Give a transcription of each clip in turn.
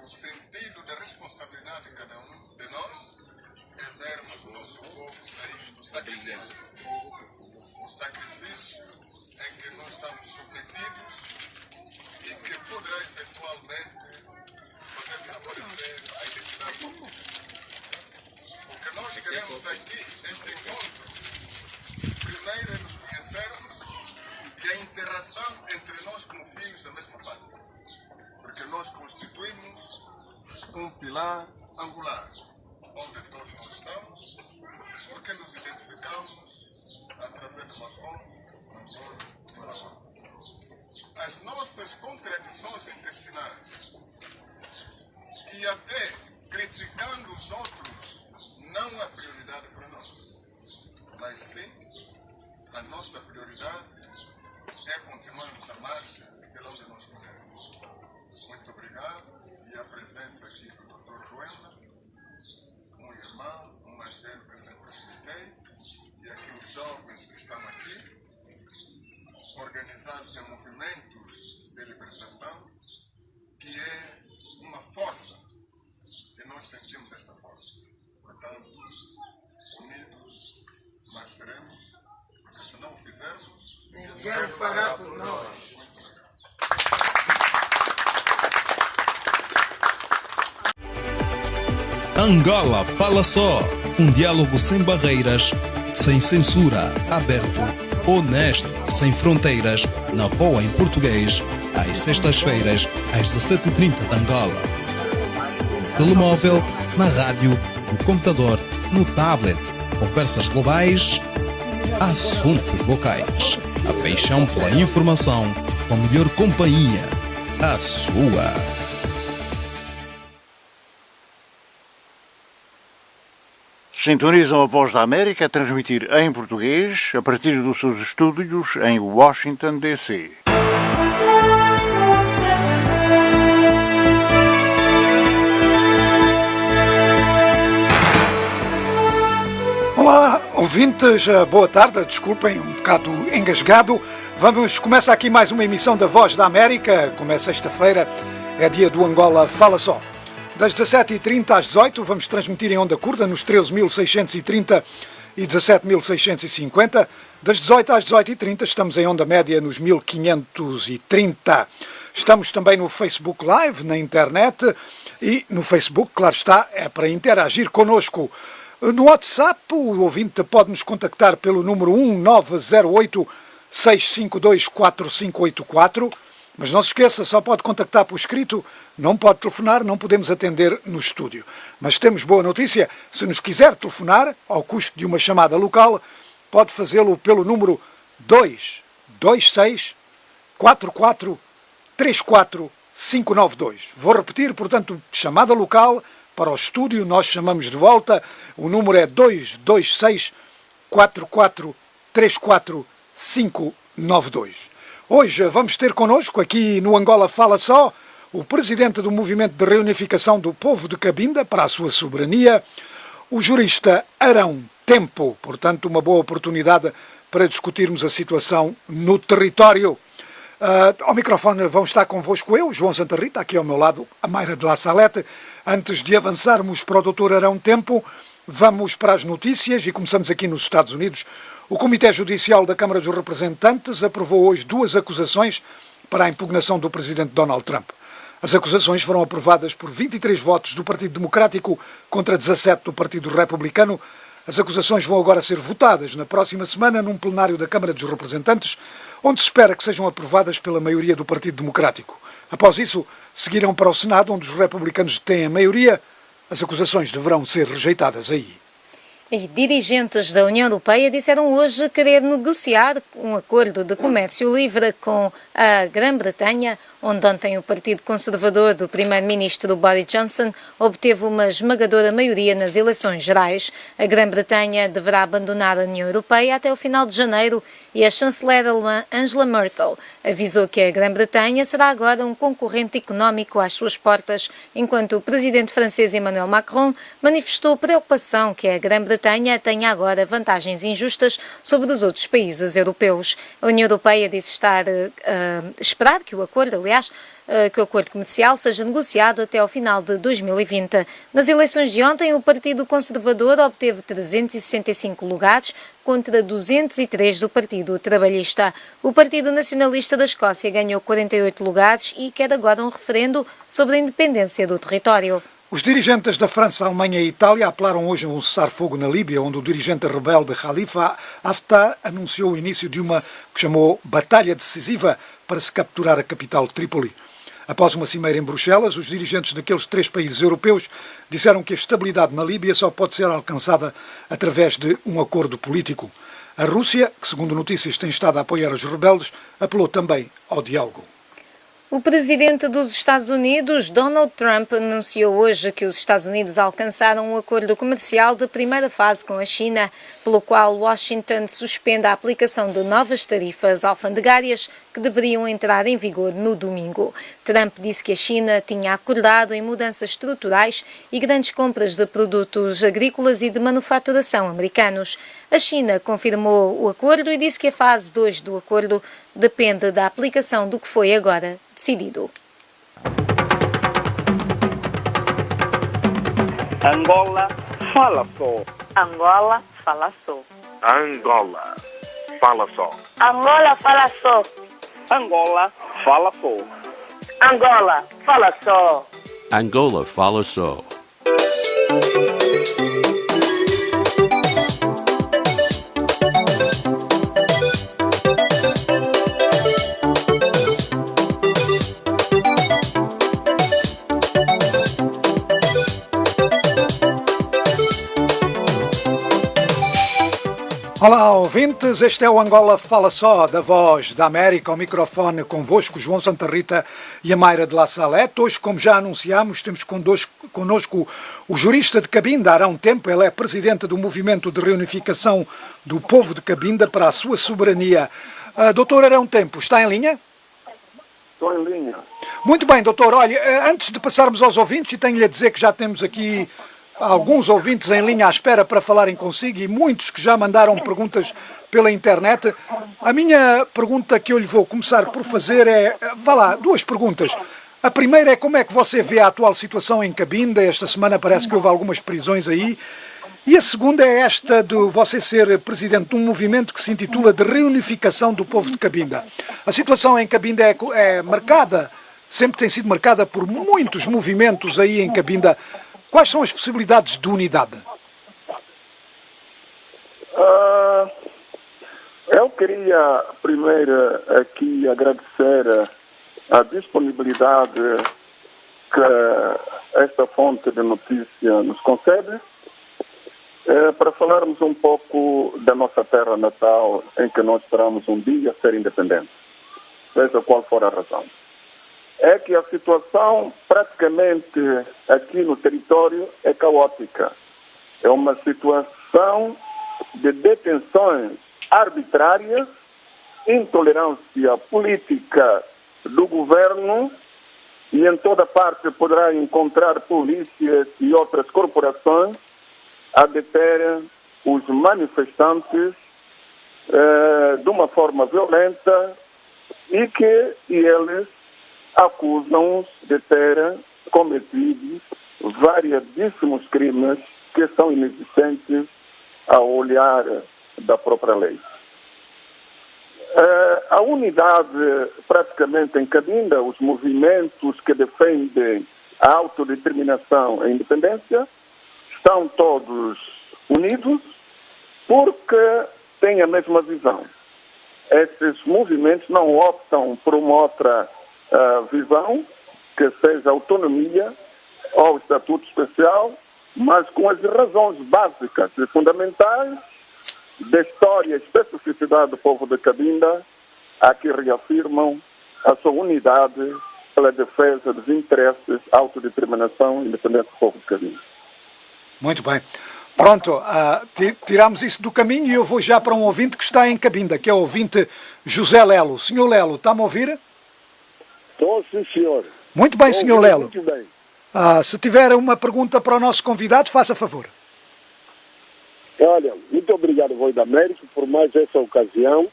o sentido da responsabilidade de cada um de nós é vermos o nosso povo sair do sacrifício. O sacrifício em que nós estamos submetidos e que poderá eventualmente fazer desaparecer a identidade política. O que nós queremos aqui, neste encontro, primeiro é nos conhecermos e a interação entre nós como filhos da mesma pátria. Porque nós constituímos um pilar angular, onde todos nós estamos, porque nos identificamos através de uma fonte, uma fonte. As nossas contradições intestinais e até criticando os outros não há prioridade para nós, mas sim a nossa prioridade é continuarmos a marcha pela onde nós quisermos. Muito obrigado e a presença aqui do Dr. Ruenda, um irmão, um mais velho que sempre respeitei, e aqui os jovens que estão aqui, organizados em movimentos de libertação, que é uma força, e nós sentimos esta força. Portanto, unidos nós seremos, porque se não o fizermos, ninguém fará por nós. Angola Fala Só, um diálogo sem barreiras, sem censura, aberto, honesto, sem fronteiras, na Voa em português, às sextas-feiras, às 17h30 de Angola. No telemóvel, na rádio, no computador, no tablet, conversas globais, assuntos locais. A paixão pela informação, com a melhor companhia, a sua. Sintonizam a Voz da América a transmitir em português a partir dos seus estúdios em Washington, D.C. Olá, ouvintes, boa tarde, desculpem, um bocado engasgado. Começa aqui mais uma emissão da Voz da América, como é sexta-feira, é dia do Angola Fala Só. Das 17h30 às 18h vamos transmitir em onda curta nos 13.630 e 17.650. Das 18h às 18h30 estamos em onda média nos 1530. Estamos também no Facebook Live, na internet, e no Facebook, claro está, é para interagir connosco. No WhatsApp, o ouvinte pode nos contactar pelo número 1908-652-4584, mas não se esqueça, só pode contactar por escrito, não pode telefonar, não podemos atender no estúdio. Mas temos boa notícia, se nos quiser telefonar, ao custo de uma chamada local, pode fazê-lo pelo número 226 44 34 592. Vou repetir, portanto, chamada local para o estúdio, nós chamamos de volta, o número é 226 44 34 592. Hoje vamos ter connosco, aqui no Angola Fala Só, o presidente do Movimento de Reunificação do Povo de Cabinda para a sua soberania, o jurista Arão Tempo. Portanto, uma boa oportunidade para discutirmos a situação no território. Ao microfone vão estar convosco eu, João Santa Rita, aqui ao meu lado, a Mayra de La Salete. Antes de avançarmos para o Dr. Arão Tempo, vamos para as notícias e começamos aqui nos Estados Unidos. O Comitê Judicial da Câmara dos Representantes aprovou hoje 2 acusações para a impugnação do presidente Donald Trump. As acusações foram aprovadas por 23 votos do Partido Democrático contra 17 do Partido Republicano. As acusações vão agora ser votadas na próxima semana num plenário da Câmara dos Representantes, onde se espera que sejam aprovadas pela maioria do Partido Democrático. Após isso, seguirão para o Senado, onde os republicanos têm a maioria. As acusações deverão ser rejeitadas aí. E dirigentes da União Europeia disseram hoje querer negociar um acordo de comércio livre com a Grã-Bretanha, onde ontem o Partido Conservador do primeiro-ministro Boris Johnson obteve uma esmagadora maioria nas eleições gerais. A Grã-Bretanha deverá abandonar a União Europeia até o final de janeiro e a chanceler alemã Angela Merkel avisou que a Grã-Bretanha será agora um concorrente económico às suas portas, enquanto o presidente francês Emmanuel Macron manifestou preocupação que a Grã-Bretanha tenha agora vantagens injustas sobre os outros países europeus. A União Europeia disse esperar que o acordo, aliás, aliás, que o acordo comercial seja negociado até ao final de 2020. Nas eleições de ontem, o Partido Conservador obteve 365 lugares contra 203 do Partido Trabalhista. O Partido Nacionalista da Escócia ganhou 48 lugares e quer agora um referendo sobre a independência do território. Os dirigentes da França, Alemanha e Itália apelaram hoje a um cessar-fogo na Líbia, onde o dirigente rebelde Khalifa Haftar anunciou o início de uma que chamou batalha decisiva para se capturar a capital Trípoli. Após uma cimeira em Bruxelas, os dirigentes daqueles 3 países europeus disseram que a estabilidade na Líbia só pode ser alcançada através de um acordo político. A Rússia, que segundo notícias tem estado a apoiar os rebeldes, apelou também ao diálogo. O presidente dos Estados Unidos, Donald Trump, anunciou hoje que os Estados Unidos alcançaram um acordo comercial de primeira fase com a China, pelo qual Washington suspende a aplicação de novas tarifas alfandegárias que deveriam entrar em vigor no domingo. Trump disse que a China tinha acordado em mudanças estruturais e grandes compras de produtos agrícolas e de manufaturação americanos. A China confirmou o acordo e disse que a fase 2 do acordo depende da aplicação do que foi agora decidido. Angola fala só. Angola fala só. Angola fala só. Angola fala só. Angola fala só. Angola fala só. Angola fala só. Olá, ouvintes, este é o Angola Fala Só, da Voz da América, ao microfone convosco, João Santa Rita e a Mayra de La Salete. Hoje, como já anunciámos, temos connosco o jurista de Cabinda, Arão Tempo. Ele é presidente do Movimento de Reunificação do Povo de Cabinda para a sua soberania. Doutor Arão Tempo, está em linha? Estou em linha. Muito bem, doutor. Olha, antes de passarmos aos ouvintes, e tenho-lhe a dizer que já temos aqui alguns ouvintes em linha à espera para falarem consigo e muitos que já mandaram perguntas pela internet. A minha pergunta que eu lhe vou começar por fazer é, duas perguntas. A primeira é como é que você vê a atual situação em Cabinda? Esta semana parece que houve algumas prisões aí. E a segunda é esta de você ser presidente de um movimento que se intitula de Reunificação do Povo de Cabinda. A situação em Cabinda é marcada, sempre tem sido marcada por muitos movimentos aí em Cabinda. Quais são as possibilidades de unidade? Eu queria primeiro aqui agradecer a disponibilidade que esta fonte de notícia nos concede para falarmos um pouco da nossa terra natal, em que nós esperamos um dia ser independentes, seja qual for a razão. É que a situação praticamente aqui no território é caótica. É uma situação de detenções arbitrárias, intolerância política do governo, e em toda parte poderá encontrar polícias e outras corporações a deter os manifestantes de uma forma violenta e que eles acusam-os de ter cometido variadíssimos crimes que são inexistentes ao olhar da própria lei. A unidade praticamente em Cabinda, os movimentos que defendem a autodeterminação e a independência, estão todos unidos porque têm a mesma visão. Esses movimentos não optam por uma outra visão, que seja autonomia ou estatuto especial, mas com as razões básicas e fundamentais da história e especificidade do povo de Cabinda, a que reafirmam a sua unidade pela defesa dos interesses, autodeterminação e independência do povo de Cabinda. Muito bem. Pronto, tiramos isso do caminho e eu vou já para um ouvinte que está em Cabinda, que é o ouvinte José Lelo. Senhor Lelo, está-me a ouvir? Estou, sim, senhor. Muito bem, senhor Lelo. Muito bem. Se tiver uma pergunta para o nosso convidado, faça favor. Olha, muito obrigado, Voz da América, por mais essa ocasião.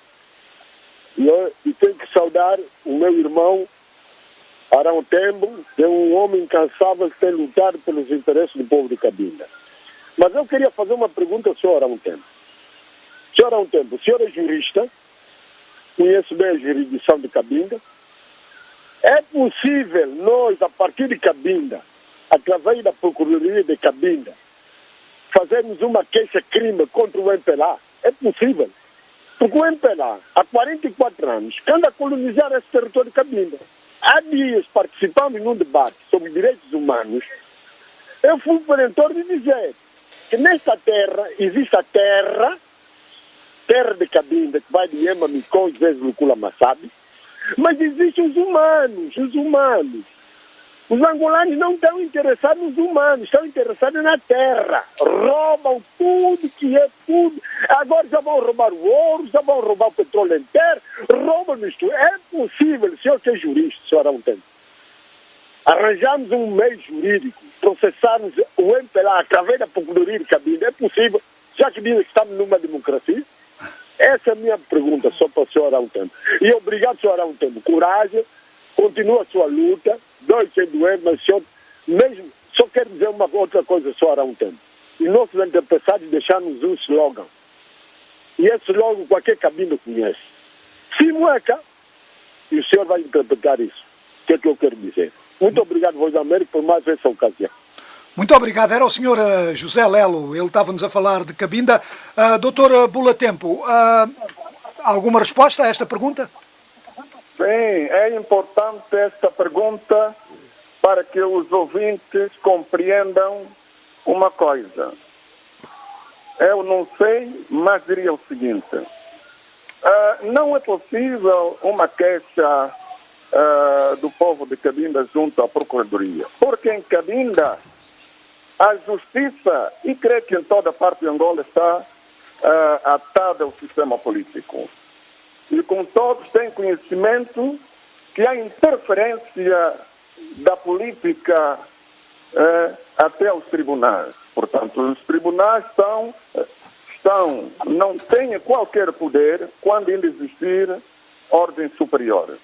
E tenho que saudar o meu irmão Arão Tembo é um homem incansável que tem lutado pelos interesses do povo de Cabinda. Mas eu queria fazer uma pergunta ao senhor Arão Tembo. Senhor Arão Tembo, o senhor é jurista, conhece bem a jurisdição de Cabinda. É possível nós, a partir de Cabinda, através da Procuradoria de Cabinda, fazermos uma queixa-crime contra o MPLA? É possível. Porque o MPLA, há 44 anos, anda a colonizar esse território de Cabinda. Há dias, participamos num debate sobre direitos humanos, eu fui perentor de dizer que nesta terra existe a terra de Cabinda, que vai de Ema, Micó, Zé, Lucula, Massabi, mas existem os humanos. Os angolanos não estão interessados nos humanos, estão interessados na terra. Roubam tudo que é tudo. Agora já vão roubar o ouro, já vão roubar o petróleo em terra, roubam isto. É possível, se eu ser jurista, senhor Arão Tembo, arranjamos um meio jurídico, processarmos o MPLA através da Procuradoria de Cabinda, é possível, já que dizem que estamos numa democracia? Essa é a minha pergunta, só para o senhor Arão Tembo. E obrigado, senhor Arão Tembo. Coragem, continua a sua luta, dói sem doer, mas senhor, mesmo, só quero dizer uma outra coisa, senhor Arão Tembo. E nossos antepassados deixaram-nos um slogan. E esse slogan qualquer cabinda conhece. Simueca, e o senhor vai interpretar isso. O que é que eu quero dizer? Muito obrigado, Voz da América, por mais essa ocasião. Muito obrigado. Era o senhor José Lelo, ele estava-nos a falar de Cabinda. Doutor Bulatempo, alguma resposta a esta pergunta? Sim, é importante esta pergunta para que os ouvintes compreendam uma coisa. Eu não sei, mas diria o seguinte. Não é possível uma queixa do povo de Cabinda junto à Procuradoria. Porque em Cabinda a justiça, e creio que em toda parte de Angola, está atada ao sistema político. E como todos têm conhecimento que há interferência da política até aos tribunais. Portanto, os tribunais não têm qualquer poder quando ainda existir ordem superior.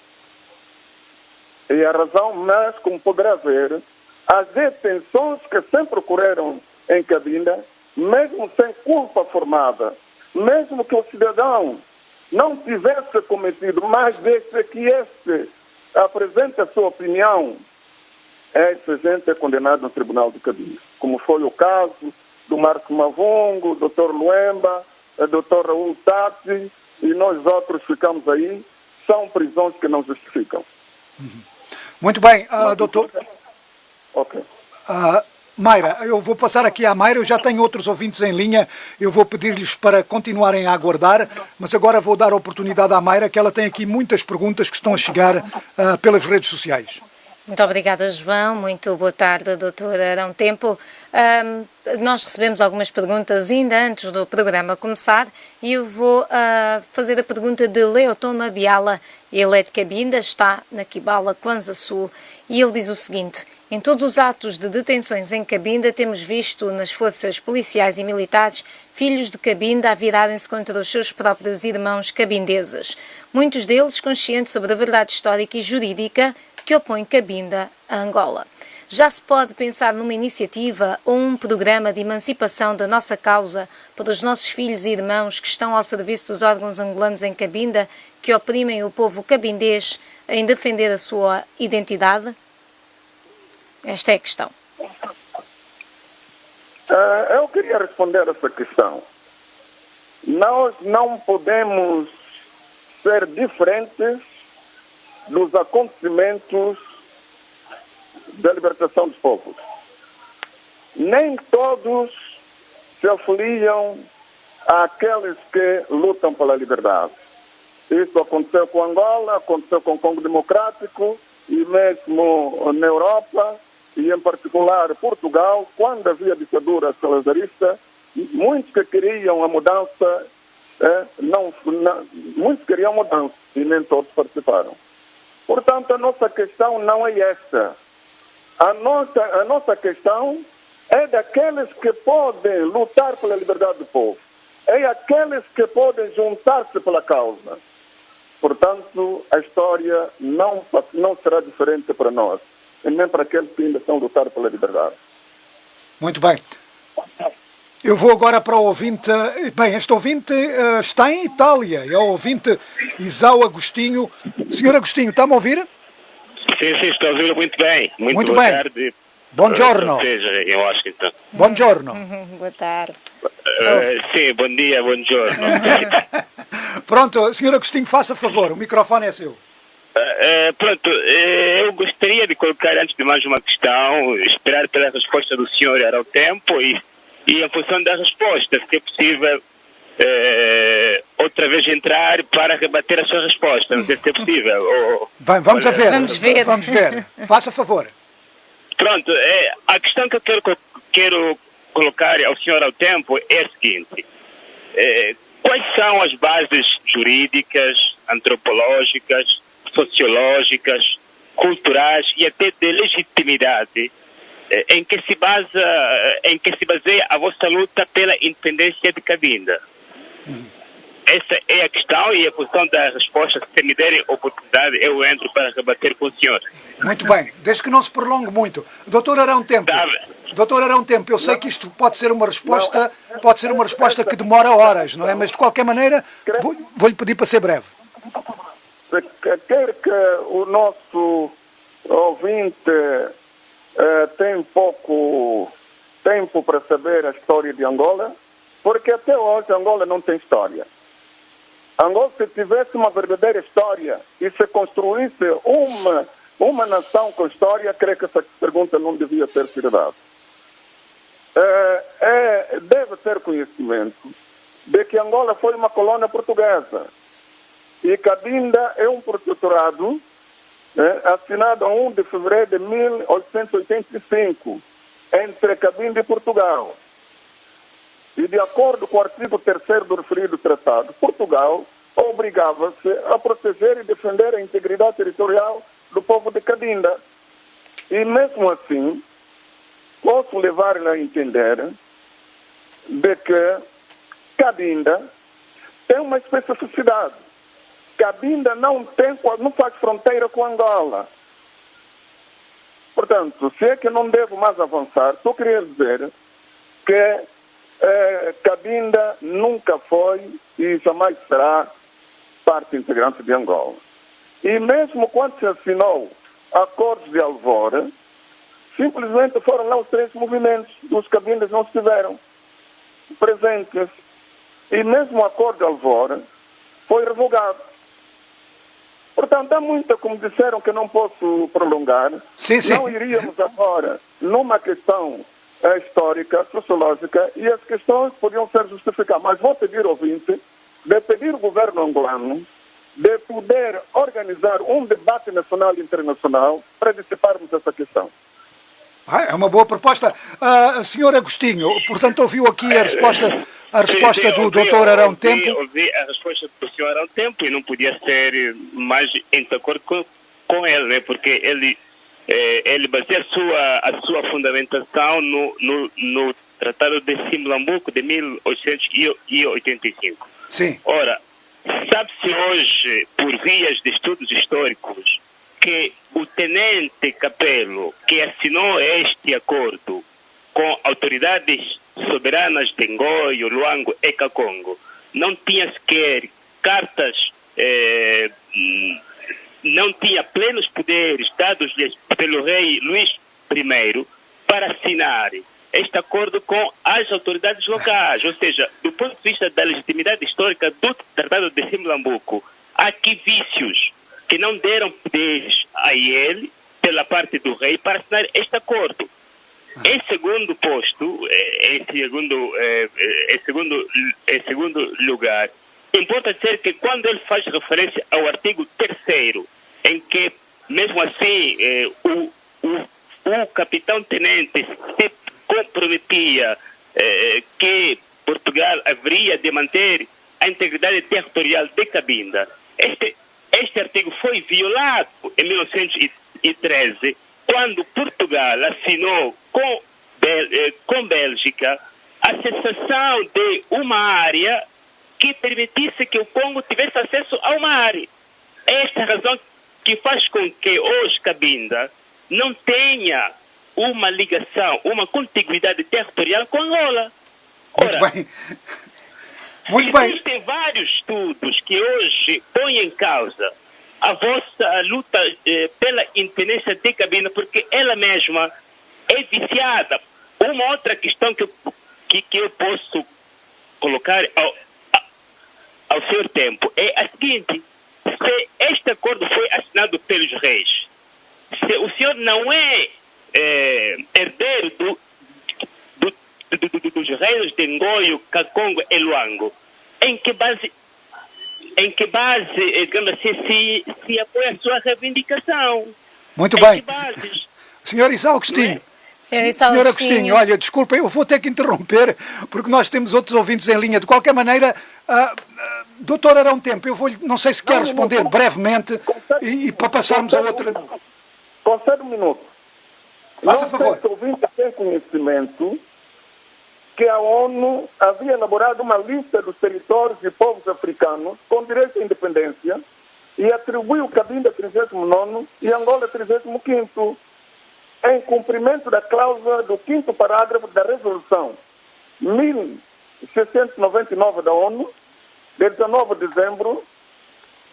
E a razão, mas como poderá ver, as detenções que sempre ocorreram em Cabinda, mesmo sem culpa formada, mesmo que o cidadão não tivesse cometido, mas desde que este apresente a sua opinião, essa gente é condenada no Tribunal de Cabinda. Como foi o caso do Marco Mavungo, do Dr. Luemba, do Dr. Raul Tati, e nós outros ficamos aí, são prisões que não justificam. Muito bem, doutor. Ok. Mayra, eu vou passar aqui à Mayra, eu já tenho outros ouvintes em linha, eu vou pedir-lhes para continuarem a aguardar, mas agora vou dar a oportunidade à Mayra, que ela tem aqui muitas perguntas que estão a chegar pelas redes sociais. Muito obrigada, João. Muito boa tarde, doutor Arão Tempo. Nós recebemos algumas perguntas ainda antes do programa começar e eu vou fazer a pergunta de Leotoma Biala. Ele é de Cabinda, está na Quibala, Kwanza Sul, e ele diz o seguinte: em todos os atos de detenções em Cabinda temos visto nas forças policiais e militares filhos de Cabinda a virarem-se contra os seus próprios irmãos cabindeses, muitos deles conscientes sobre a verdade histórica e jurídica que opõe Cabinda a Angola. Já se pode pensar numa iniciativa ou um programa de emancipação da nossa causa para os nossos filhos e irmãos que estão ao serviço dos órgãos angolanos em Cabinda, que oprimem o povo cabindês em defender a sua identidade? Esta é a questão. Eu queria responder essa questão. Nós não podemos ser diferentes dos acontecimentos da libertação dos povos. Nem todos se afiliam àqueles que lutam pela liberdade. Isso aconteceu com Angola, aconteceu com o Congo Democrático e mesmo na Europa e em particular Portugal, quando havia ditadura salazarista, muitos que queriam a mudança, muitos queriam mudança e nem todos participaram. Portanto, a nossa questão não é esta. A nossa questão é daqueles que podem lutar pela liberdade do povo. É aqueles que podem juntar-se pela causa. Portanto, a história não será diferente para nós, e nem para aqueles que ainda estão a lutar pela liberdade. Muito bem. Eu vou agora para o ouvinte. Bem, este ouvinte está em Itália. É o ouvinte Isao Agostinho. Senhor Agostinho, está-me a ouvir? Sim, estou a ouvir muito bem. Muito boa bem. Tarde. Buongiorno. Em Washington. Buongiorno. Boa tarde. Sim, bom dia, buongiorno. Pronto, Senhor Agostinho, faça favor, o microfone é seu. Pronto, eu gostaria de colocar antes de mais uma questão, esperar pela resposta do senhor era o tempo e em função da resposta, se é possível outra vez entrar para rebater a sua resposta, não sei se é possível. Vamos ver. Vamos ver. Faça favor. Pronto, a questão que eu quero colocar ao senhor ao tempo é a seguinte. Quais são as bases jurídicas, antropológicas, sociológicas, culturais e até de legitimidade em que se baseia a vossa luta pela independência de Cabinda? Essa é a questão e a função da resposta, se me derem oportunidade, eu entro para rebater com o senhor. Muito bem, desde que não se prolongue muito. Doutor Arão Tempo, eu sei que isto pode ser uma resposta que demora horas, não é? Mas de qualquer maneira, vou-lhe pedir para ser breve. Quer que o nosso ouvinte tem pouco tempo para saber a história de Angola, porque até hoje Angola não tem história. Angola, se tivesse uma verdadeira história e se construísse uma nação com história, creio que essa pergunta não devia ter sido dada. Deve ter conhecimento de que Angola foi uma colônia portuguesa e Cabinda é um protetorado assinado a 1 de fevereiro de 1885 entre Cabinda e Portugal. E de acordo com o artigo 3º do referido tratado, Portugal obrigava-se a proteger e defender a integridade territorial do povo de Cabinda. E mesmo assim, posso levar-lhe a entender de que Cabinda tem uma especificidade. Cabinda não faz fronteira com Angola. Portanto, se é que não devo mais avançar, só queria dizer que Cabinda nunca foi e jamais será parte integrante de Angola. E mesmo quando se assinou acordos de Alvora, simplesmente foram lá os 3 movimentos, os Cabindas não estiveram presentes. E mesmo o acordo de Alvora foi revogado. Portanto, há muita, como disseram, que não posso prolongar. Sim. Não iríamos agora numa questão histórica, sociológica, e as questões podiam ser justificadas. Mas vou pedir ao ouvinte de pedir ao governo angolano de poder organizar um debate nacional e internacional para dissiparmos essa questão. É uma boa proposta. Senhor Agostinho, portanto, ouviu aqui a resposta do Dr. Arão Tempo. Ouvi a resposta do Sr. Arão Tempo e não podia ser mais em acordo com ele, né? Porque ele baseia a sua fundamentação no Tratado de Simlambuco de 1885. Sim. Ora, sabe-se hoje, por vias de estudos históricos, que o tenente Capello, que assinou este acordo com autoridades soberanas de Ngoio, Luango e Kakongo, não tinha sequer cartas, não tinha plenos poderes dados-lhes pelo rei Luís I para assinar este acordo com as autoridades locais. Ou seja, do ponto de vista da legitimidade histórica do Tratado de Simlambuco, há aqui vícios que não deram poderes a ele, pela parte do rei, para assinar este acordo. Em segundo posto, em segundo lugar, importa dizer que quando ele faz referência ao artigo 3º, em que, mesmo assim, o capitão-tenente se comprometia que Portugal haveria de manter a integridade territorial de Cabinda, este artigo foi violado em 1913, quando Portugal assinou com Bélgica a cessação de uma área que permitisse que o Congo tivesse acesso ao mar. esta razão que faz com que hoje Cabinda não tenha uma ligação, uma contiguidade territorial com Angola. Muito bem. Muito bem. Existem vários estudos que hoje põem em causa a vossa luta pela independência de Cabinda, porque ela mesma é viciada. Uma outra questão que eu posso colocar ao seu tempo é a seguinte: se este acordo foi assinado pelos reis, se o senhor não é herdeiro dos reinos de Ngoio, Kakongo e Luango, em que base, digamos assim, se apoia a sua reivindicação? Muito bem. Senhor Issa Agostinho. Senhor Agostinho, olha, desculpa, eu vou ter que interromper, porque nós temos outros ouvintes em linha. De qualquer maneira, doutor Arão Tempo, eu vou, não sei se quer responder brevemente e para passarmos a outra. Concede um minuto. Faça favor. O ouvinte tem conhecimento que a ONU havia elaborado uma lista dos territórios e povos africanos com direito à independência e atribuiu Cabinda 39º e Angola 35º, em cumprimento da cláusula do 5º parágrafo da Resolução 1699 da ONU, de 19 de dezembro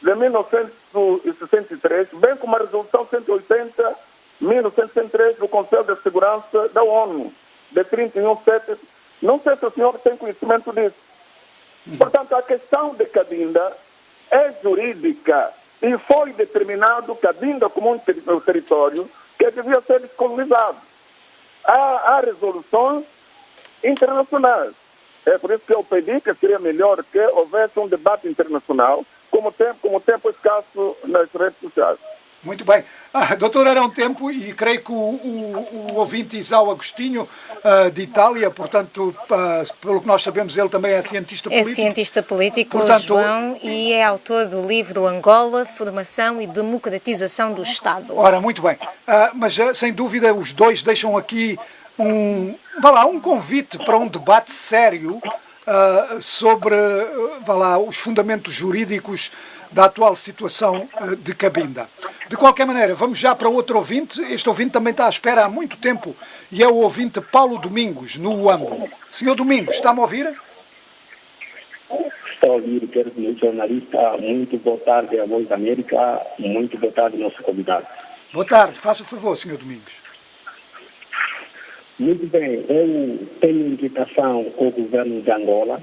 de 1963, bem como a Resolução 180/1903 do Conselho de Segurança da ONU, de 31/7. Não sei se o senhor tem conhecimento disso. Portanto, a questão de Cabinda é jurídica e foi determinado Cabinda como um território que devia ser descolonizado. Há resoluções internacionais. É por isso que eu pedi que seria melhor que houvesse um debate internacional, como tempo escasso nas redes sociais. Muito bem. Doutor Arão Tempo, e creio que o ouvinte Isao Agostinho, de Itália, portanto, pelo que nós sabemos, ele também é cientista político. É cientista político, portanto, João, e é autor do livro Angola, Formação e Democratização do Estado. Ora, muito bem. Mas, sem dúvida, os dois deixam aqui um convite para um debate sério sobre os fundamentos jurídicos da atual situação de Cabinda. De qualquer maneira, vamos já para outro ouvinte. Este ouvinte também está à espera há muito tempo e é o ouvinte Paulo Domingos, no UAMBO. Senhor Domingos, está-me a ouvir? Estou a ouvir, quero dizer, jornalista. Muito boa tarde à Voz da América. Muito boa tarde, nosso convidado. Boa tarde, faça favor, senhor Domingos. Muito bem, eu tenho inquietação com o governo de Angola,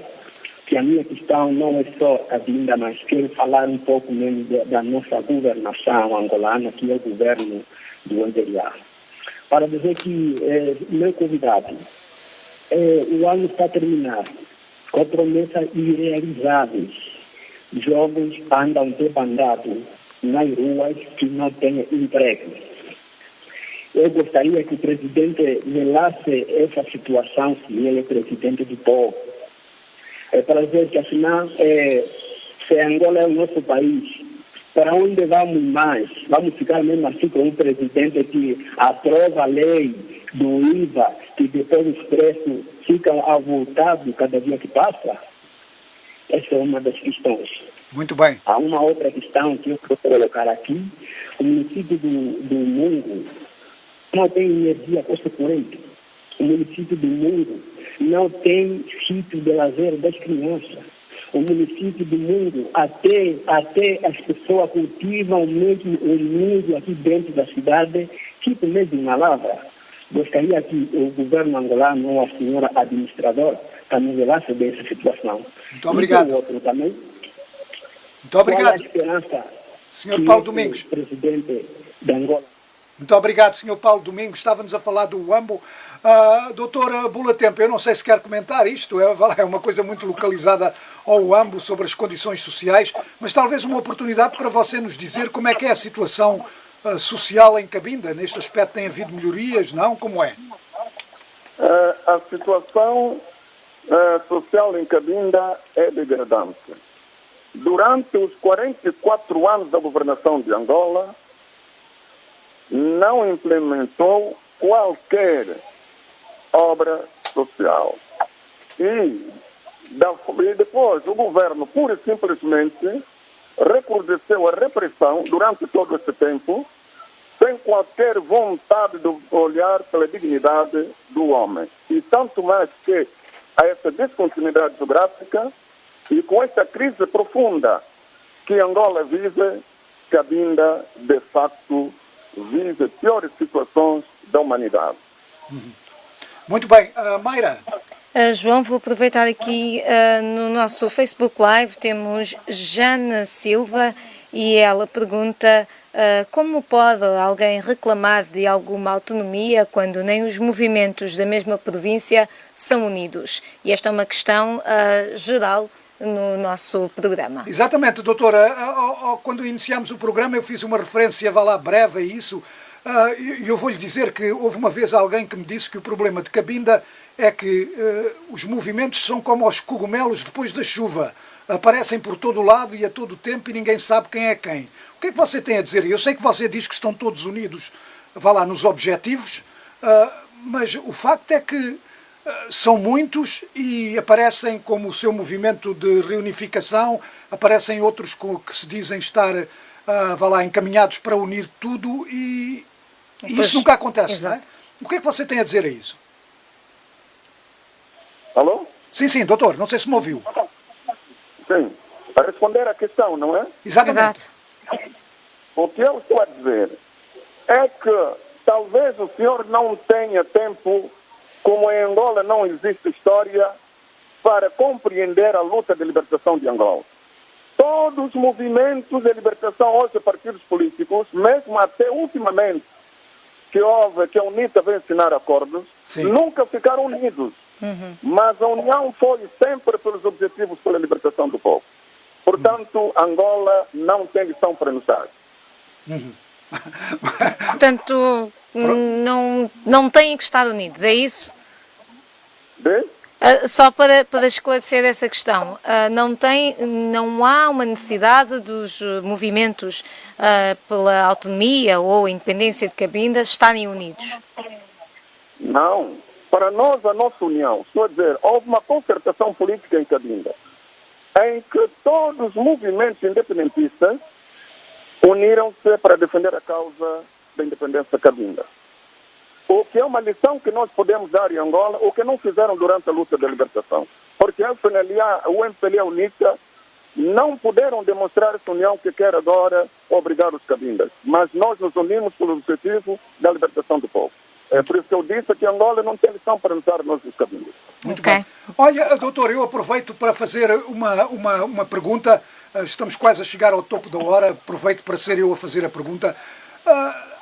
que a minha questão não é só Cabinda, mas quero falar um pouco mesmo da nossa governação angolana, que é o governo do NDA. Para dizer que, meu convidado, o ano está a terminar, com promessas irrealizáveis. Jovens andam debandados nas ruas que não têm emprego. Eu gostaria que o presidente velasse essa situação, se ele é presidente do povo. É para dizer que, afinal, se Angola é o nosso país, para onde vamos mais? Vamos ficar mesmo assim com um presidente que aprova a lei do IVA, que depois os preços ficam avultados cada dia que passa? Essa é uma das questões. Muito bem. Há uma outra questão que eu vou colocar aqui. O município do Mungo não tem energia consequente. O município do Mungo não tem sítio de lazer das crianças. O município do Mungo, até as pessoas cultivam mesmo o milho aqui dentro da cidade, tipo mesmo na lavra. Gostaria que o governo angolano ou a senhora administradora também velasse dessa situação. Muito obrigado. E o outro também. Muito obrigado. Qual a esperança, Senhor Paulo Domingos, presidente de Angola? Muito obrigado, Sr. Paulo Domingos. Estava-nos a falar do UAMBO. Doutor Bula Tempo, eu não sei se quer comentar isto, é uma coisa muito localizada ao UAMBO sobre as condições sociais, mas talvez uma oportunidade para você nos dizer como é que é a situação social em Cabinda. Neste aspecto tem havido melhorias, não? Como é? A situação social em Cabinda é degradante. Durante os 44 anos da governação de Angola, não implementou qualquer obra social. E depois o governo, pura e simplesmente, recrudesceu a repressão durante todo esse tempo, sem qualquer vontade de olhar pela dignidade do homem. E tanto mais que há essa descontinuidade geográfica e com esta crise profunda que Angola vive, Cabinda, de facto, vive piores situações da humanidade. Muito bem. Mayra? João, vou aproveitar aqui no nosso Facebook Live, temos Jana Silva e ela pergunta como pode alguém reclamar de alguma autonomia quando nem os movimentos da mesma província são unidos? E esta é uma questão geral no nosso programa. Exatamente, doutora. Quando iniciámos o programa eu fiz uma referência, vá lá, breve a isso. E eu vou-lhe dizer que houve uma vez alguém que me disse que o problema de Cabinda é que os movimentos são como os cogumelos depois da chuva. Aparecem por todo o lado e a todo o tempo e ninguém sabe quem é quem. O que é que você tem a dizer? Eu sei que você diz que estão todos unidos, vá lá, nos objetivos, mas o facto é que são muitos e aparecem como o seu movimento de reunificação, aparecem outros que se dizem estar, vá lá, encaminhados para unir tudo e isso nunca acontece, não é? O que é que você tem a dizer a isso? Alô? Sim, doutor, não sei se me ouviu. Sim, para responder à questão, não é? Exatamente. O que eu estou a dizer é que talvez o senhor não tenha tempo, como em Angola não existe história, para compreender a luta de libertação de Angola. Todos os movimentos de libertação, hoje partidos políticos, mesmo até ultimamente, que a UNITA veio assinar acordos, nunca ficaram unidos. Mas a união foi sempre pelos objetivos pela libertação do povo. Portanto, Angola não tem lição para nos dar. Portanto, não têm que estar unidos, é isso? Só para esclarecer essa questão, não há uma necessidade dos movimentos pela autonomia ou independência de Cabinda estarem unidos? Não. Para nós, a nossa união, estou a dizer, houve uma concertação política em Cabinda, em que todos os movimentos independentistas uniram-se para defender a causa da independência de Cabinda. O que é uma lição que nós podemos dar em Angola, o que não fizeram durante a luta da libertação. Porque a FNLA, o MPLA e a UNITA não puderam demonstrar essa união que quer agora obrigar os cabindas. Mas nós nos unimos pelo objetivo da libertação do povo. É por isso que eu disse que Angola não tem lição para nos dar nós os cabindas. Muito bem. Olha, doutor, eu aproveito para fazer uma pergunta. Estamos quase a chegar ao topo da hora. Aproveito para ser eu a fazer a pergunta.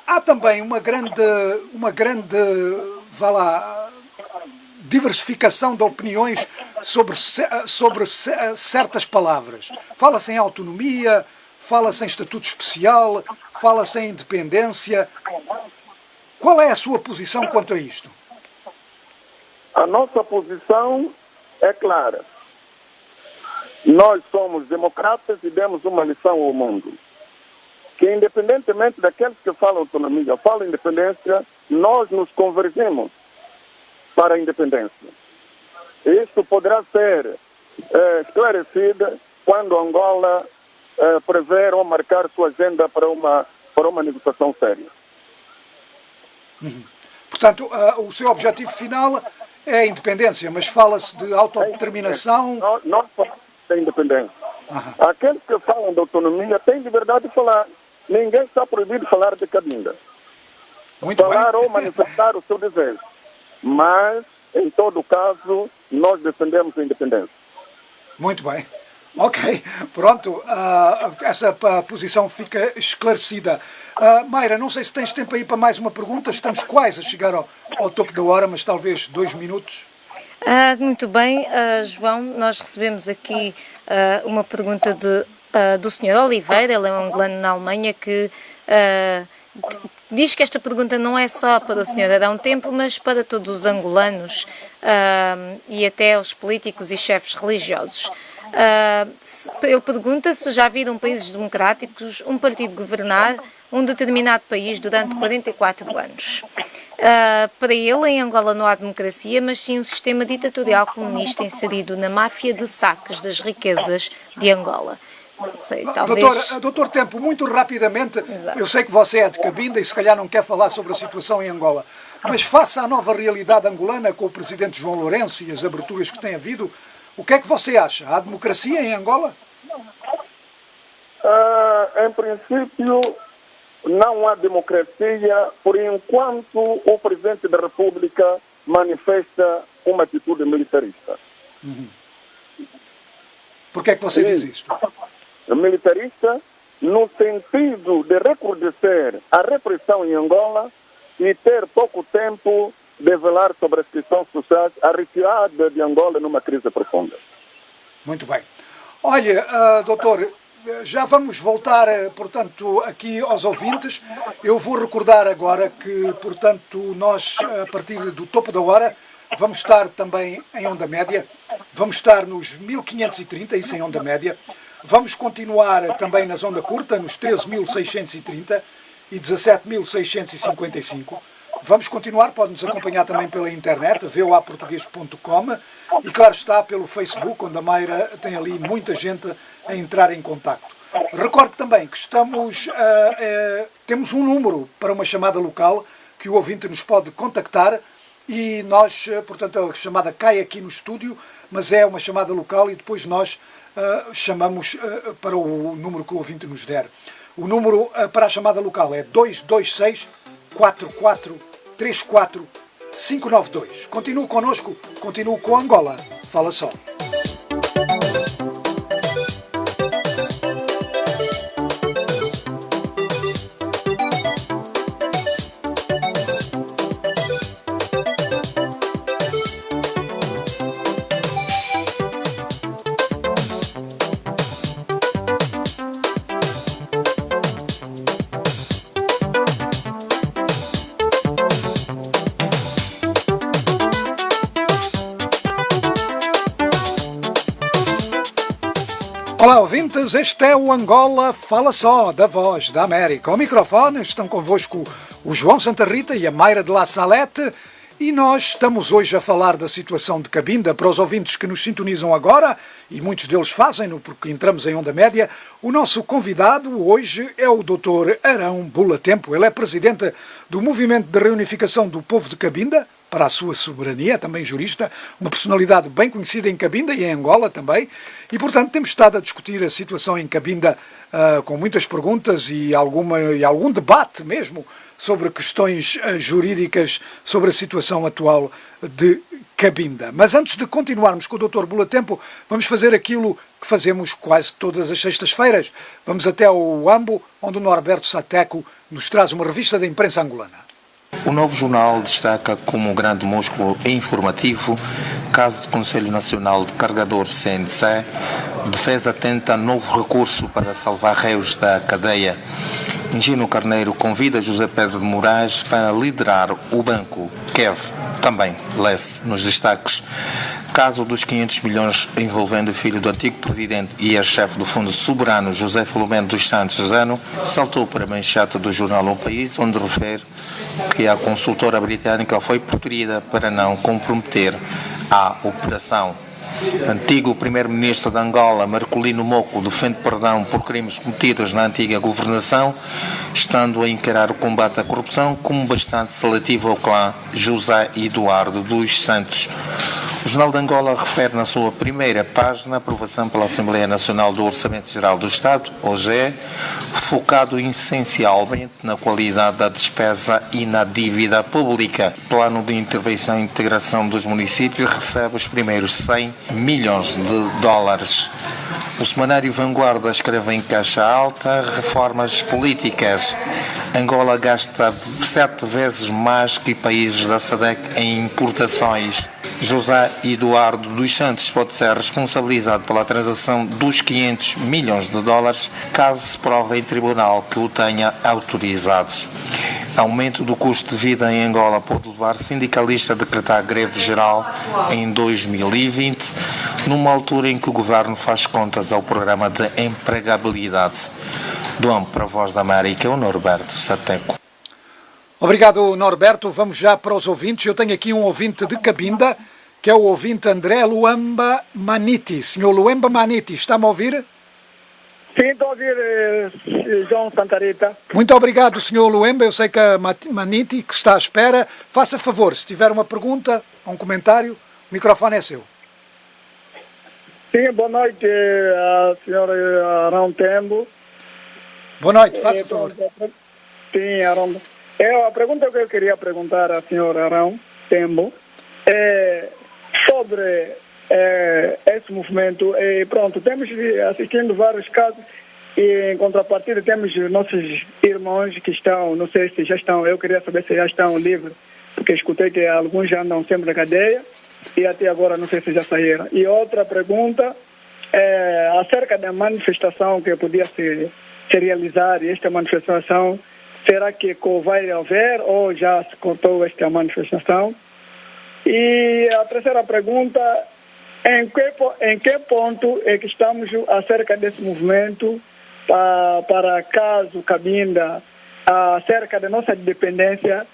Há também uma grande, vá lá, diversificação de opiniões sobre certas palavras. Fala-se em autonomia, fala-se em estatuto especial, fala-se em independência. Qual é a sua posição quanto a isto? A nossa posição é clara. Nós somos democratas e demos uma lição ao mundo. Que independentemente daqueles que falam autonomia, falam independência, nós nos convergimos para a independência. Isso poderá ser esclarecido quando Angola prever ou marcar sua agenda para uma negociação séria. Portanto, o seu objetivo final é a independência, mas fala-se de autodeterminação. Nós falamos da independência. Aqueles que falam de autonomia têm liberdade de falar. Ninguém está proibido de falar de Cabinda. Falar ou manifestar o seu desejo. Mas, em todo caso, nós defendemos a independência. Muito bem. Ok, pronto. Essa posição fica esclarecida. Mayra, não sei se tens tempo aí para mais uma pergunta. Estamos quase a chegar ao topo da hora, mas talvez 2 minutos. Muito bem, João. Nós recebemos aqui uma pergunta do Sr. Oliveira, ele é um angolano na Alemanha, que diz que esta pergunta não é só para o Sr. Adão Tempo, mas para todos os angolanos e até os políticos e chefes religiosos. Ele pergunta se já viram países democráticos um partido governar um determinado país durante 44 anos. Para ele, em Angola não há democracia, mas sim um sistema ditatorial comunista inserido na máfia de saques das riquezas de Angola. Não sei, talvez... Doutor Tempo, muito rapidamente, Exato. eu sei que você é de Cabinda e se calhar não quer falar sobre a situação em Angola, mas face à nova realidade angolana com o presidente João Lourenço e as aberturas que tem havido, o que é que você acha? Há democracia em Angola? Em princípio, não há democracia por enquanto o Presidente da República manifesta uma atitude militarista. Por que é que você diz isto? Militarista no sentido de recrudescer a repressão em Angola e ter pouco tempo de velar sobre as questões sociais, a retirada de Angola numa crise profunda. Muito bem. Olha, doutor, já vamos voltar, portanto, aqui aos ouvintes. Eu vou recordar agora que, portanto, nós, a partir do topo da hora, vamos estar também em onda média. Vamos estar nos 1530, isso em onda média. Vamos continuar também na onda curta, nos 13.630 e 17.655. Vamos continuar, pode-nos acompanhar também pela internet, voaportugues.com e, claro está, pelo Facebook, onde a Mayra tem ali muita gente a entrar em contacto. Recordo também que temos um número para uma chamada local que o ouvinte nos pode contactar e nós, portanto, a chamada cai aqui no estúdio, mas é uma chamada local e depois nós chamamos para o número que o ouvinte nos der. O número para a chamada local é 226 4434 592. Continue connosco, continue com Angola. Fala só. Olá, ouvintes, este é o Angola Fala Só, da Voz da América. Ao microfone estão convosco o João Santa Rita e a Mayra de La Salete e nós estamos hoje a falar da situação de Cabinda. Para os ouvintes que nos sintonizam agora, e muitos deles fazem-no porque entramos em onda média, o nosso convidado hoje é o Dr. Arão Bula Tempo. Ele é presidente do Movimento de Reunificação do Povo de Cabinda, para a sua soberania, também jurista, uma personalidade bem conhecida em Cabinda e em Angola também, e portanto temos estado a discutir a situação em Cabinda com muitas perguntas e algum debate mesmo sobre questões jurídicas sobre a situação atual de Cabinda. Mas antes de continuarmos com o Dr. Bula Tempo, vamos fazer aquilo que fazemos quase todas as sextas-feiras. Vamos até ao Uambo, onde o Norberto Sateco nos traz uma revista da imprensa angolana. O Novo Jornal destaca como grande músculo informativo caso do Conselho Nacional de Carregadores CNC. Defesa tenta novo recurso para salvar réus da cadeia. Engino Carneiro convida José Pedro de Moraes para liderar o banco. Kev também lê-se nos destaques. Caso dos 500 milhões envolvendo o filho do antigo presidente e ex-chefe do Fundo Soberano, José Filomeno dos Santos Zano, saltou para a manchete do jornal O País, onde refere que a consultora britânica foi preterida para não comprometer a operação. Antigo primeiro-ministro de Angola, Marcolino Moco, defende perdão por crimes cometidos na antiga governação, estando a encarar o combate à corrupção como bastante seletivo ao clã José Eduardo dos Santos. O Jornal de Angola refere na sua primeira página a aprovação pela Assembleia Nacional do Orçamento Geral do Estado, OGE, focado essencialmente na qualidade da despesa e na dívida pública. Plano de intervenção e integração dos municípios recebe os primeiros 100 milhões de dólares. O semanário Vanguarda escreve em caixa alta reformas políticas. Angola gasta 7 vezes mais que países da SADC em importações. José Eduardo dos Santos pode ser responsabilizado pela transação dos 500 milhões de dólares, caso se prove em tribunal que o tenha autorizado. Aumento do custo de vida em Angola pode levar sindicalista a decretar greve geral em 2020, numa altura em que o governo faz contas ao programa de empregabilidade. Doam para a Voz da América, o Norberto Sateco. Obrigado, Norberto. Vamos já para os ouvintes. Eu tenho aqui um ouvinte de Cabinda, que é o ouvinte André Luamba Maniti. Senhor Luamba Maniti, está-me a ouvir? Sim, estou a ouvir João Santarita. Muito obrigado, Sr. Luemba. Eu sei que a Maniti, que está à espera, faça favor, se tiver uma pergunta ou um comentário, o microfone é seu. Sim, boa noite, senhora Arão Tembo. Boa noite, faça favor. Sim, Arão. A pergunta que eu queria perguntar à senhora Arão Tembo é sobre esse movimento. Pronto, temos assistindo vários casos e em contrapartida temos nossos irmãos que estão, não sei se já estão, eu queria saber se já estão livres, porque escutei que alguns já andam sempre na cadeia e até agora não sei se já saíram. E outra pergunta é acerca da manifestação que podia se realizar, e esta manifestação, será que vai haver ou já se cortou esta manifestação? E a terceira pergunta, em que ponto é que estamos acerca desse movimento para caso Cabinda, acerca da nossa dependência,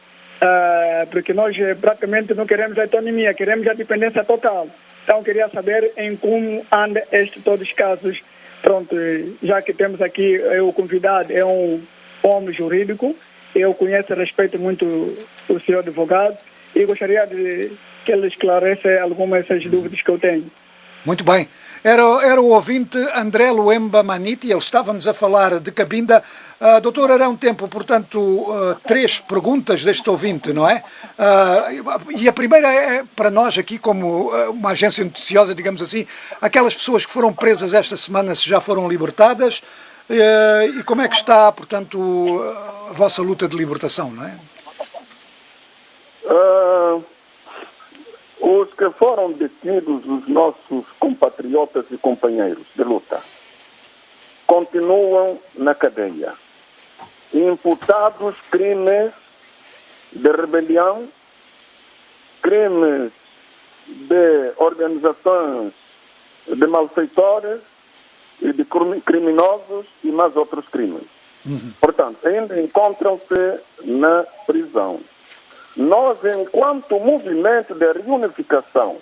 porque nós praticamente não queremos a autonomia, queremos a dependência total. Então queria saber em como anda todos os casos. Pronto, já que temos aqui, o convidado é um homem jurídico, eu conheço e respeito muito o senhor advogado e gostaria de que ele esclareça algumas dessas dúvidas que eu tenho. Muito bem. Era o ouvinte André Luemba Maniti, ele estava-nos a falar de Cabinda. Doutor Arão Tempo, portanto, 3 perguntas deste ouvinte, não é? E a primeira é para nós aqui, como uma agência noticiosa, digamos assim, aquelas pessoas que foram presas esta semana, se já foram libertadas, e como é que está, portanto, a vossa luta de libertação, não é? Os que foram detidos, os nossos compatriotas e companheiros de luta, continuam na cadeia, imputados crimes de rebelião, crimes de organizações de malfeitores e de criminosos e mais outros crimes. Portanto, ainda encontram-se na prisão. Nós, enquanto movimento de reunificação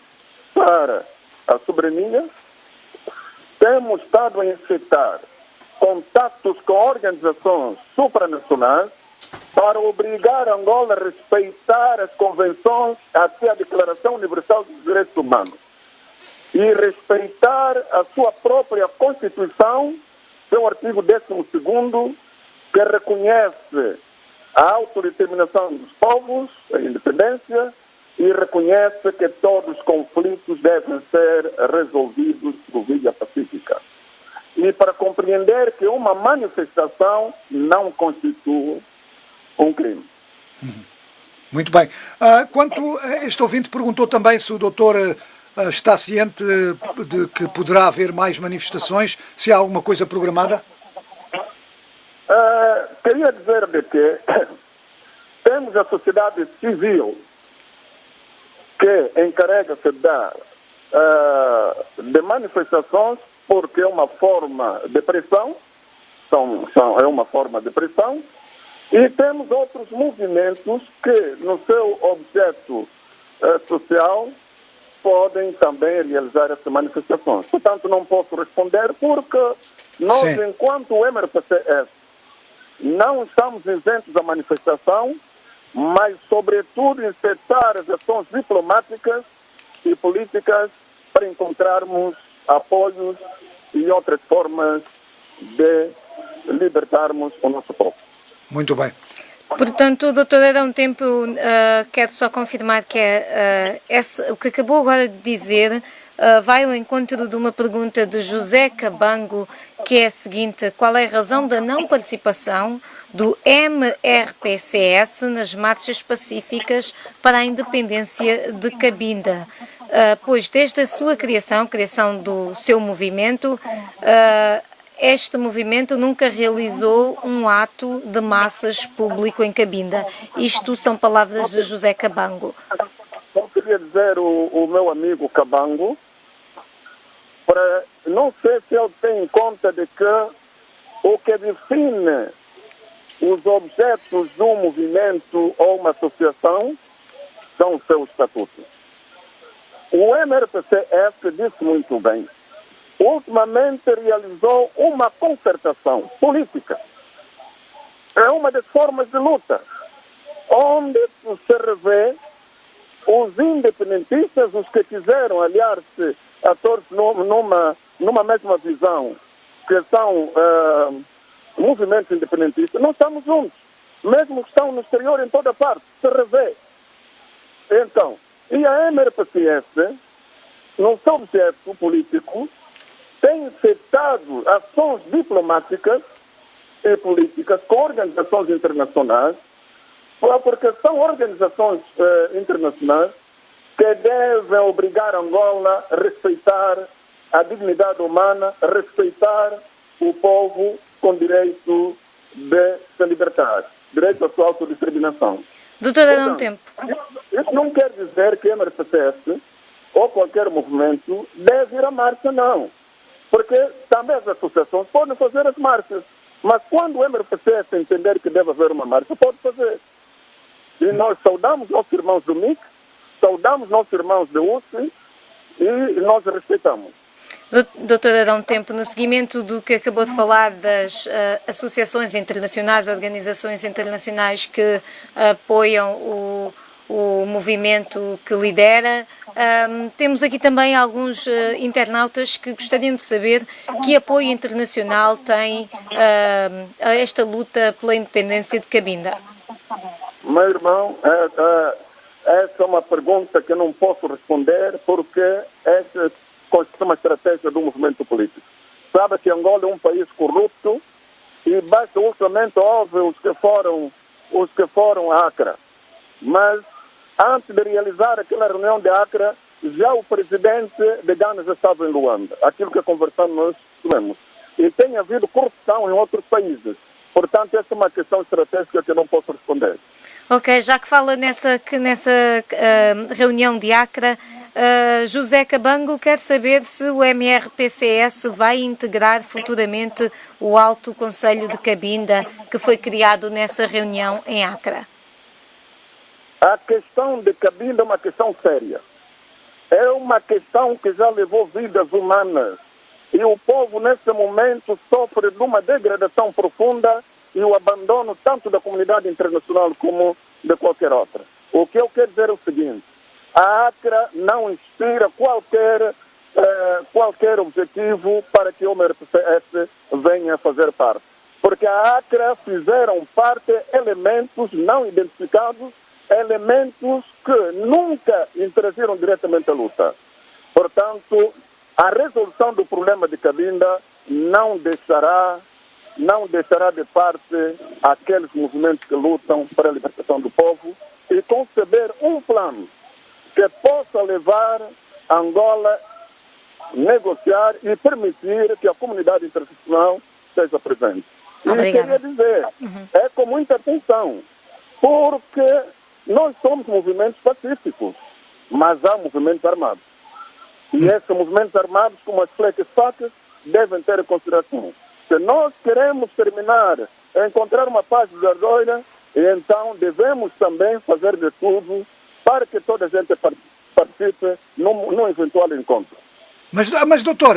para a soberania, temos estado a incitar contatos com organizações supranacionais para obrigar Angola a respeitar as convenções, até a Declaração Universal dos Direitos Humanos, e respeitar a sua própria Constituição, seu artigo 12º, que reconhece a autodeterminação dos povos, a independência, e reconhece que todos os conflitos devem ser resolvidos por via pacífica. E para compreender que uma manifestação não constitui um crime. Muito bem. Quanto este ouvinte perguntou também se o doutor está ciente de que poderá haver mais manifestações, se há alguma coisa programada? Queria dizer de que temos a sociedade civil que encarrega-se de manifestações, porque é uma forma de pressão, é uma forma de pressão, e temos outros movimentos que, no seu objeto social, podem também realizar essas manifestações. Portanto, não posso responder porque nós, enquanto o MRPCS, não estamos isentos da manifestação, mas, sobretudo, incitar as ações diplomáticas e políticas para encontrarmos apoios e outras formas de libertarmos o nosso povo. Muito bem. Portanto, doutor, há um tempo, quero só confirmar que o que acabou agora de dizer vai ao encontro de uma pergunta de José Cabango, que é a seguinte: qual é a razão da não participação do MRPCS nas marchas pacíficas para a independência de Cabinda? Pois desde a sua criação do seu movimento, este movimento nunca realizou um ato de massas público em Cabinda. Isto são palavras de José Cabango. Eu queria dizer o meu amigo Cabango, não sei se ele tem em conta de que o que define os objetos de um movimento ou uma associação são os seus estatutos. O MRPCS disse muito bem ultimamente realizou uma concertação política. É uma das formas de luta, onde se revê os independentistas, os que quiseram aliar-se a todos numa mesma visão, que são movimentos independentistas, não estamos juntos. Mesmo que estão no exterior, em toda parte, se revê. Então, e a MRPCS, no seu objeto político, tem citado ações diplomáticas e políticas com organizações internacionais, porque são organizações internacionais que devem obrigar Angola a respeitar a dignidade humana, a respeitar o povo com direito de se libertar, direito à sua autodeterminação. Doutora, dá um tempo. Isso não quer dizer que a MRPCS ou qualquer movimento deve ir à marcha, não. Porque também as associações podem fazer as marchas. Mas quando o MRPCS entender que deve haver uma marcha, pode fazer. E nós saudamos nossos irmãos do MIC, saudamos nossos irmãos da UCI e nós respeitamos. Doutora, dá um tempo, no seguimento do que acabou de falar das associações internacionais, organizações internacionais que apoiam o movimento que lidera, temos aqui também alguns internautas que gostariam de saber que apoio internacional tem a esta luta pela independência de Cabinda. Meu irmão, essa é uma pergunta que eu não posso responder porque essa constitui uma estratégia do movimento político. Sabe que Angola é um país corrupto e basta ultimamente houve os que foram a Acre. Mas antes de realizar aquela reunião de Acre, já o presidente de Gana já estava em Luanda. Aquilo que conversamos nós tivemos. E tem havido corrupção em outros países. Portanto, essa é uma questão estratégica que eu não posso responder. Ok, já que fala nessa reunião de Acre, José Cabango quer saber se o MRPCS vai integrar futuramente o Alto Conselho de Cabinda que foi criado nessa reunião em Acre. A questão de Cabinda é uma questão séria. É uma questão que já levou vidas humanas. E o povo, nesse momento, sofre de uma degradação profunda e o abandono tanto da comunidade internacional como de qualquer outra. O que eu quero dizer é o seguinte: a Acre não inspira qualquer objetivo para que o MRPCS venha a fazer parte. Porque a Acre fizeram parte elementos não identificados, elementos que nunca interagiram diretamente à luta. Portanto, a resolução do problema de Cabinda não deixará de parte aqueles movimentos que lutam para a libertação do povo e conceber um plano que possa levar Angola a negociar e permitir que a comunidade internacional esteja presente. E queria dizer, é com muita atenção, porque nós somos movimentos pacíficos, mas há movimentos armados. E esses movimentos armados, como as FLEC-FAC, devem ter em consideração. Se nós queremos terminar, encontrar uma paz verdadeira, então devemos também fazer de tudo para que toda a gente participe num eventual encontro. Mas doutor,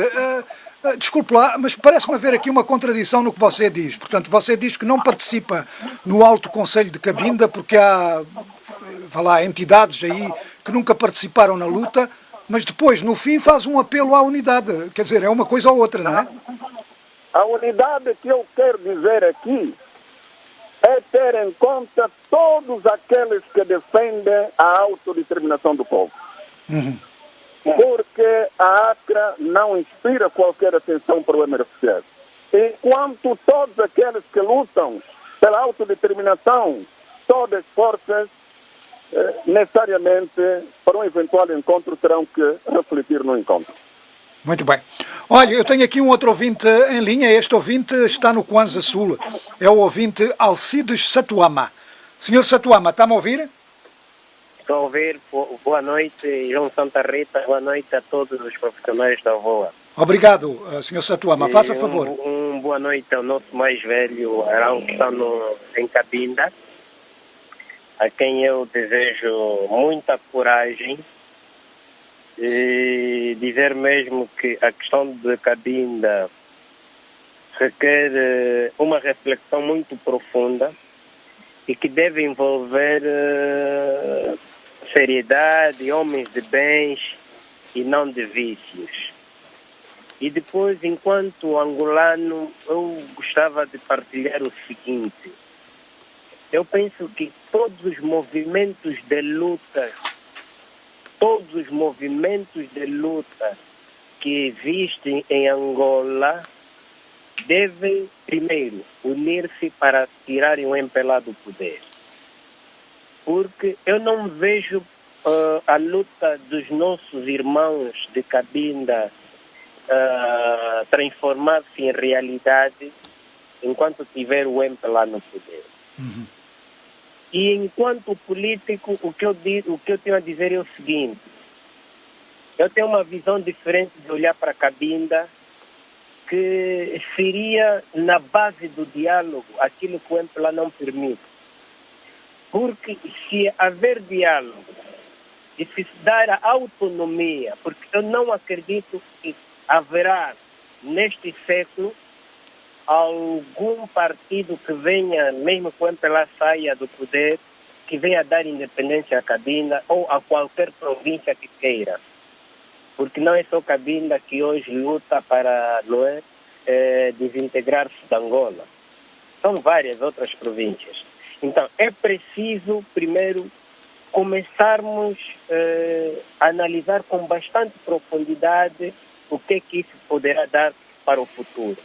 desculpe lá, mas parece-me haver aqui uma contradição no que você diz. Portanto, você diz que não participa no Alto Conselho de Cabinda porque há entidades aí que nunca participaram na luta, mas depois, no fim, faz um apelo à unidade. Quer dizer, é uma coisa ou outra, não é? A unidade que eu quero dizer aqui é ter em conta todos aqueles que defendem a autodeterminação do povo. Porque a Acre não inspira qualquer atenção para o MRPCS. Enquanto todos aqueles que lutam pela autodeterminação, todas as forças, necessariamente, para um eventual encontro, terão que refletir no encontro. Muito bem. Olha, eu tenho aqui um outro ouvinte em linha. Este ouvinte está no Kwanza Sul. É o ouvinte Alcides Satuama. Senhor Satuama, está-me a ouvir? Estou a ouvir. Boa noite, João Santa Rita. Boa noite a todos os profissionais da VOA. Obrigado, Senhor Satuama. Faça favor. Boa noite ao nosso mais velho Arão, que está em Cabinda, a quem eu desejo muita coragem e dizer mesmo que a questão de Cabinda requer uma reflexão muito profunda e que deve envolver seriedade, homens de bens e não de vícios. E depois, enquanto angolano, eu gostava de partilhar o seguinte. Eu penso que todos os movimentos de luta que existem em Angola devem, primeiro, unir-se para tirarem o MPLA do poder. Porque eu não vejo a luta dos nossos irmãos de Cabinda transformar-se em realidade enquanto tiver o MPLA no poder. Uhum. E enquanto político, o que eu tenho a dizer é o seguinte: eu tenho uma visão diferente de olhar para Cabinda, que seria na base do diálogo aquilo que o MPLA não permite. Porque se haver diálogo e se dar a autonomia, porque eu não acredito que haverá neste século algum partido que venha, mesmo que o MPLA saia do poder, que venha dar independência a Cabinda ou a qualquer província que queira. Porque não é só Cabinda que hoje luta para desintegrar-se de Angola. São várias outras províncias. Então, é preciso, primeiro, começarmos a analisar com bastante profundidade o que isso poderá dar para o futuro.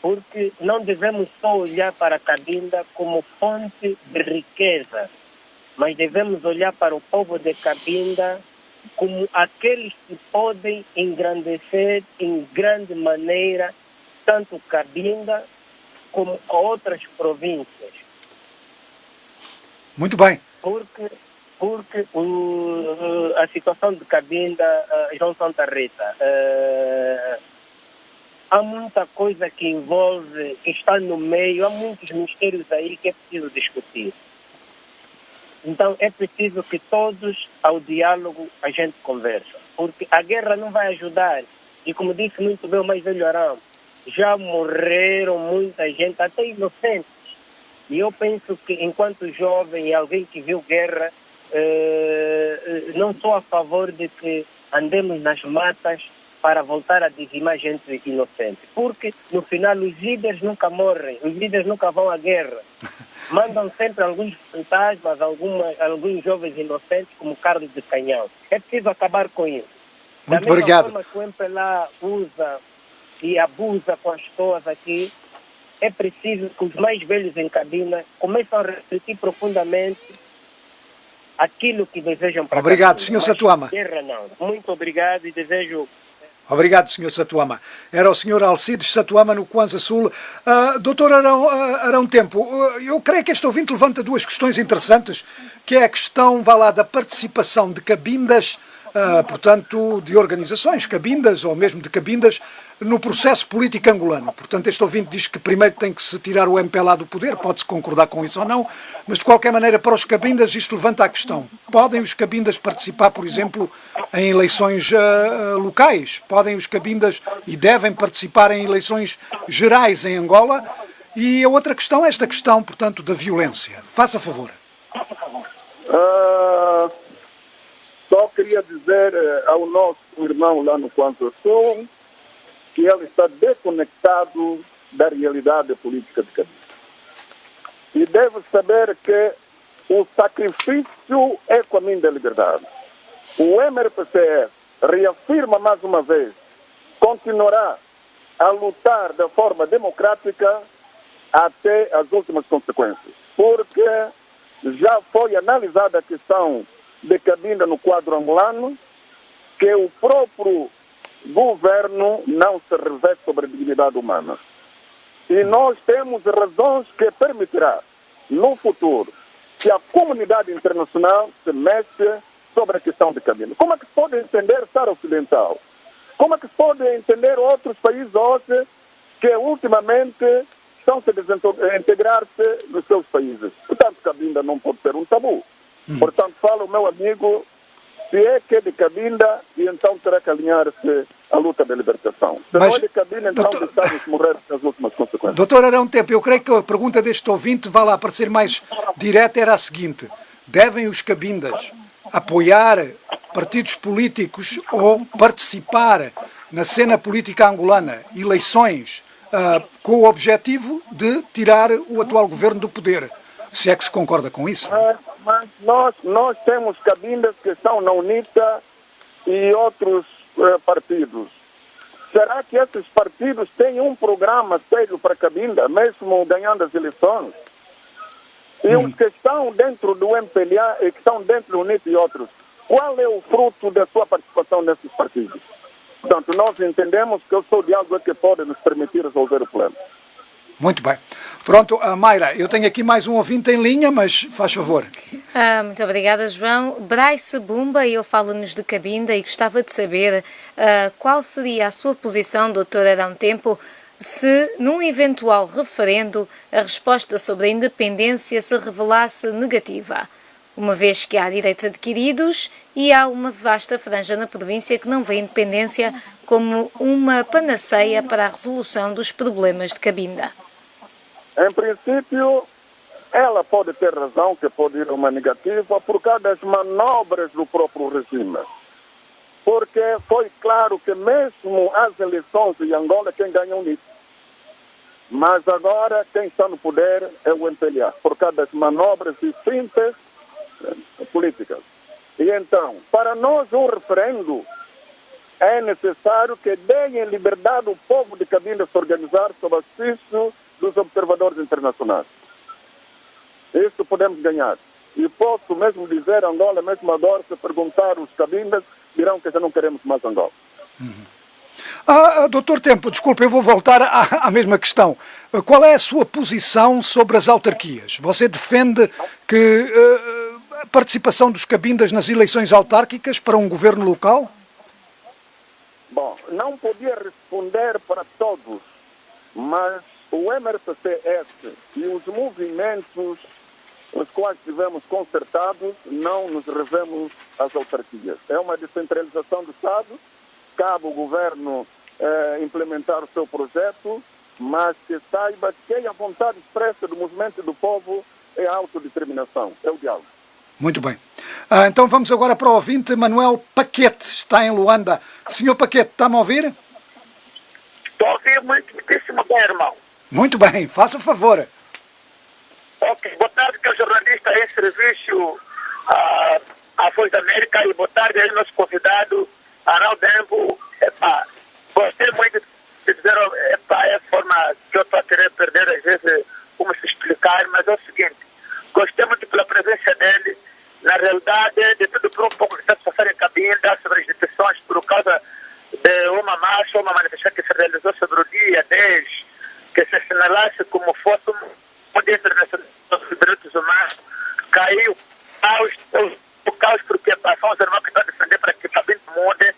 Porque não devemos só olhar para Cabinda como fonte de riqueza, mas devemos olhar para o povo de Cabinda como aqueles que podem engrandecer em grande maneira tanto Cabinda como outras províncias. Muito bem. Porque a situação de Cabinda, João Santa Rita, há muita coisa que envolve, que está no meio, há muitos mistérios aí que é preciso discutir. Então é preciso que todos, ao diálogo, a gente conversa. Porque a guerra não vai ajudar. E como disse muito bem o mais velho Arão, já morreram muita gente, até inocentes. E eu penso que enquanto jovem e alguém que viu guerra, não sou a favor de que andemos nas matas para voltar a dizimar gente inocente. Porque no final os líderes nunca morrem, os líderes nunca vão à guerra. Mandam sempre alguns fantasmas, alguns jovens inocentes como carne de canhão. É preciso acabar com isso. Muito da mesma obrigado. forma que o MPLA usa e abusa com as pessoas aqui, é preciso que os mais velhos em Cabinda comecem a refletir profundamente aquilo que desejam para Obrigado, Cabinda. Sr. Satuama. Guerra não. Muito obrigado e desejo... Obrigado, Sr. Satuama. Era o Sr. Alcides Satuama, no Kwanza Sul. Doutor Arão Tempo, eu creio que este ouvinte levanta duas questões interessantes, que é a questão, da participação de cabindas, portanto, de organizações cabindas, ou mesmo de cabindas, no processo político angolano. Portanto, este ouvinte diz que primeiro tem que se tirar o MPLA do poder, pode-se concordar com isso ou não, mas de qualquer maneira, para os cabindas, isto levanta a questão. Podem os cabindas participar, por exemplo, em eleições locais? Podem os cabindas e devem participar em eleições gerais em Angola? E a outra questão é esta questão, portanto, da violência. Faça favor. Só queria dizer ao nosso irmão lá no Kwanza Sul que ele está desconectado da realidade política de Cabinda. E deve saber que o sacrifício é o caminho da liberdade. O MRPCS reafirma mais uma vez, continuará a lutar de forma democrática até as últimas consequências. Porque já foi analisada a questão de Cabinda no quadro angolano, que o próprio governo não se reveste sobre a dignidade humana. E nós temos razões que permitirá, no futuro, que a comunidade internacional se mexa sobre a questão de Cabinda. Como é que se pode entender o Sara Ocidental? Como é que se pode entender outros países hoje que ultimamente estão se desintegrar-se nos seus países? Portanto, Cabinda não pode ser um tabu. Portanto, fala o meu amigo Se é que é de Cabinda, e então terá que alinhar-se à luta da libertação. Se não é de Cabinda, então deixamos morrer as últimas consequências. Doutor Arão Tempo, eu creio que a pergunta deste ouvinte, vai lá parecer mais direta, era a seguinte: devem os cabindas apoiar partidos políticos ou participar na cena política angolana, eleições, com o objetivo de tirar o atual governo do poder? Se é que se concorda com isso? Mas nós temos cabindas que estão na UNITA e outros partidos. Será que esses partidos têm um programa sério para Cabinda, mesmo ganhando as eleições? E os que estão dentro do MPLA e que estão dentro do UNITA e outros, qual é o fruto da sua participação nesses partidos? Portanto, nós entendemos que o seu diálogo é que pode nos permitir resolver o problema. Muito bem. Pronto, Mayra, eu tenho aqui mais um ouvinte em linha, mas faz favor. Muito obrigada, João. Bryce Bumba, ele fala-nos de Cabinda e gostava de saber qual seria a sua posição, doutor Arão Tempo, se num eventual referendo a resposta sobre a independência se revelasse negativa, uma vez que há direitos adquiridos e há uma vasta franja na província que não vê a independência como uma panaceia para a resolução dos problemas de Cabinda. Em princípio, ela pode ter razão que pode ir uma negativa por causa das manobras do próprio regime. Porque foi claro que mesmo as eleições em Angola, quem ganhou nisso. Mas agora quem está no poder é o MPLA, por causa das manobras e fintas políticas. E então, para nós um referendo, é necessário que deem liberdade ao povo de Cabinda se organizar sob auspício dos observadores internacionais. Isso podemos ganhar. E posso mesmo dizer, Angola, mesmo agora, se perguntar os cabindas, dirão que já não queremos mais Angola. Doutor Tempo, desculpe, eu vou voltar à mesma questão. Qual é a sua posição sobre as autarquias? Você defende que a participação dos cabindas nas eleições autárquicas para um governo local? Bom, não podia responder para todos, mas o MRCCS e os movimentos os quais estivemos concertados não nos revemos às autarquias. É uma descentralização do Estado, cabe ao governo implementar o seu projeto, mas que saiba que a vontade expressa do movimento do povo é a autodeterminação, é o diálogo. Muito bem. Então vamos agora para o ouvinte Manuel Paquete, está em Luanda. Senhor Paquete, está-me a ouvir? Estou a ouvir muitíssimo bem, irmão. Muito bem, faça favor. Ok, boa tarde, que é o jornalista em serviço à Voz da América, e boa tarde aí nosso convidado, Arão Tempo. Gostei muito de dizer, é a forma que eu estou a querer perder, às vezes, como se explicar, mas é o seguinte, gostei muito pela presença dele, na realidade, de tudo por um pouco que está se passando em Cabinda, sobre as instituições, por causa de uma marcha, uma manifestação que se realizou sobre o dia 10, que se assinalasse como fosse um dia internacional dos direitos humanos, caiu o caos porque são os irmãos que estão a defender para que Cabinda mude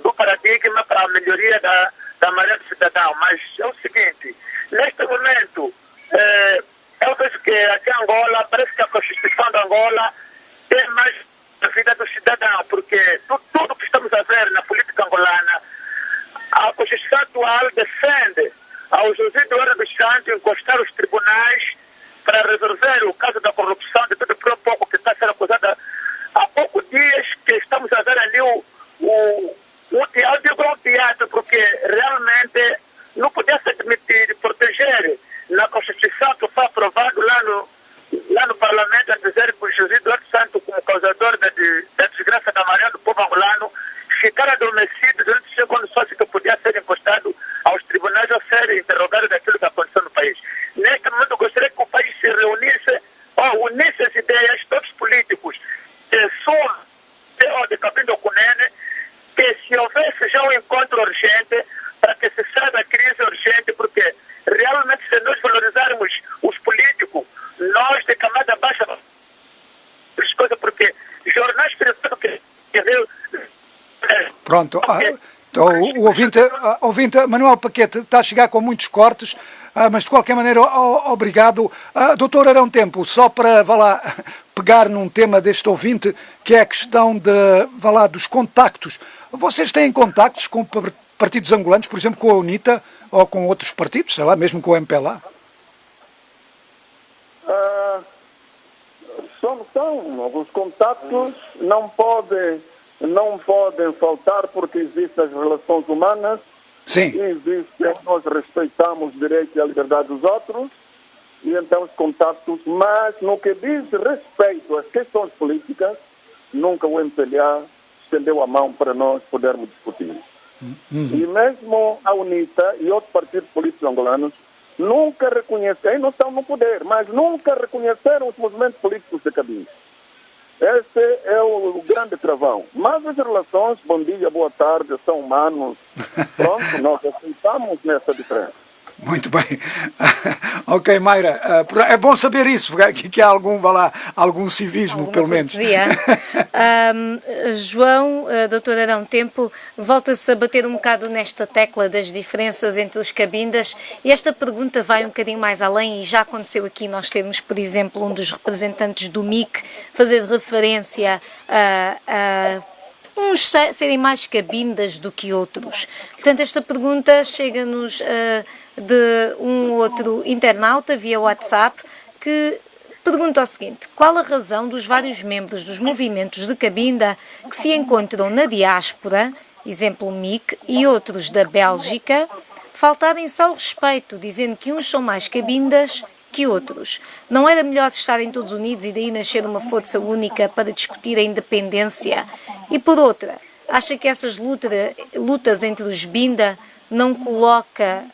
do paradigma para a melhoria da maioria do cidadão. Mas é o seguinte, neste momento, eu vejo que aqui em Angola, parece que a Constituição de Angola tem mais a vida do cidadão, porque tudo que estamos a ver na política angolana, a Constituição atual defende ao juiz de ordem do Santo encostar os tribunais para resolver o caso da corrupção de tudo por um pouco que está sendo acusada há poucos dias, que estamos a ver ali eu digo um teatro, porque realmente não podia se admitir proteger na Constituição que foi aprovado lá no Parlamento, a dizer que o juiz Eduardo Santos, como causador da desgraça da maioria do povo angolano, ficar adormecido durante 5 anos só, que podia ser encostado aos tribunais ou ser interrogado daquilo que aconteceu no país. Neste momento, eu gostaria que o país se reunisse, unisse as ideias, todos os políticos, de Sul, de Cabinda Cunene, que se houvesse já um encontro urgente, para que se saia da crise urgente, porque realmente, se nós valorizarmos os políticos, nós de camada baixa, porque jornais que Pronto, o ouvinte Manuel Paquete está a chegar com muitos cortes, mas de qualquer maneira, obrigado. Doutor Arão Tempo, só para pegar num tema deste ouvinte, que é a questão dos contactos. Vocês têm contactos com partidos angolanos, por exemplo, com a UNITA ou com outros partidos, sei lá, mesmo com o MPLA? Os contactos não podem faltar porque existem as relações humanas. Sim. Nós respeitamos o direito e a liberdade dos outros, e então os contactos, mas no que diz respeito às questões políticas, nunca o MPLA estendeu a mão para nós podermos discutir. E mesmo a UNITA e outros partidos políticos angolanos nunca reconheceram, não estão no poder, mas nunca reconheceram os movimentos políticos de Cabinda. Esse é o grande travão. Mas as relações, bom dia, boa tarde, são humanos. Pronto, nós aceitamos nessa diferença. Muito bem. Ok, Mayra, é bom saber isso, que há algum civismo, pelo menos. João, Dr. Arão Tempo, volta-se a bater um bocado nesta tecla das diferenças entre os cabindas, e esta pergunta vai um bocadinho mais além, e já aconteceu aqui nós termos, por exemplo, um dos representantes do MIC fazer referência a uns serem mais cabindas do que outros. Portanto, esta pergunta chega-nos de um outro internauta via WhatsApp que pergunta o seguinte: qual a razão dos vários membros dos movimentos de Cabinda que se encontram na diáspora, exemplo MIC, e outros da Bélgica, faltarem-se ao respeito, dizendo que uns são mais cabindas que outros? Não era melhor estarem todos unidos e daí nascer uma força única para discutir a independência? E por outra, acha que essas lutas entre os Binda não coloca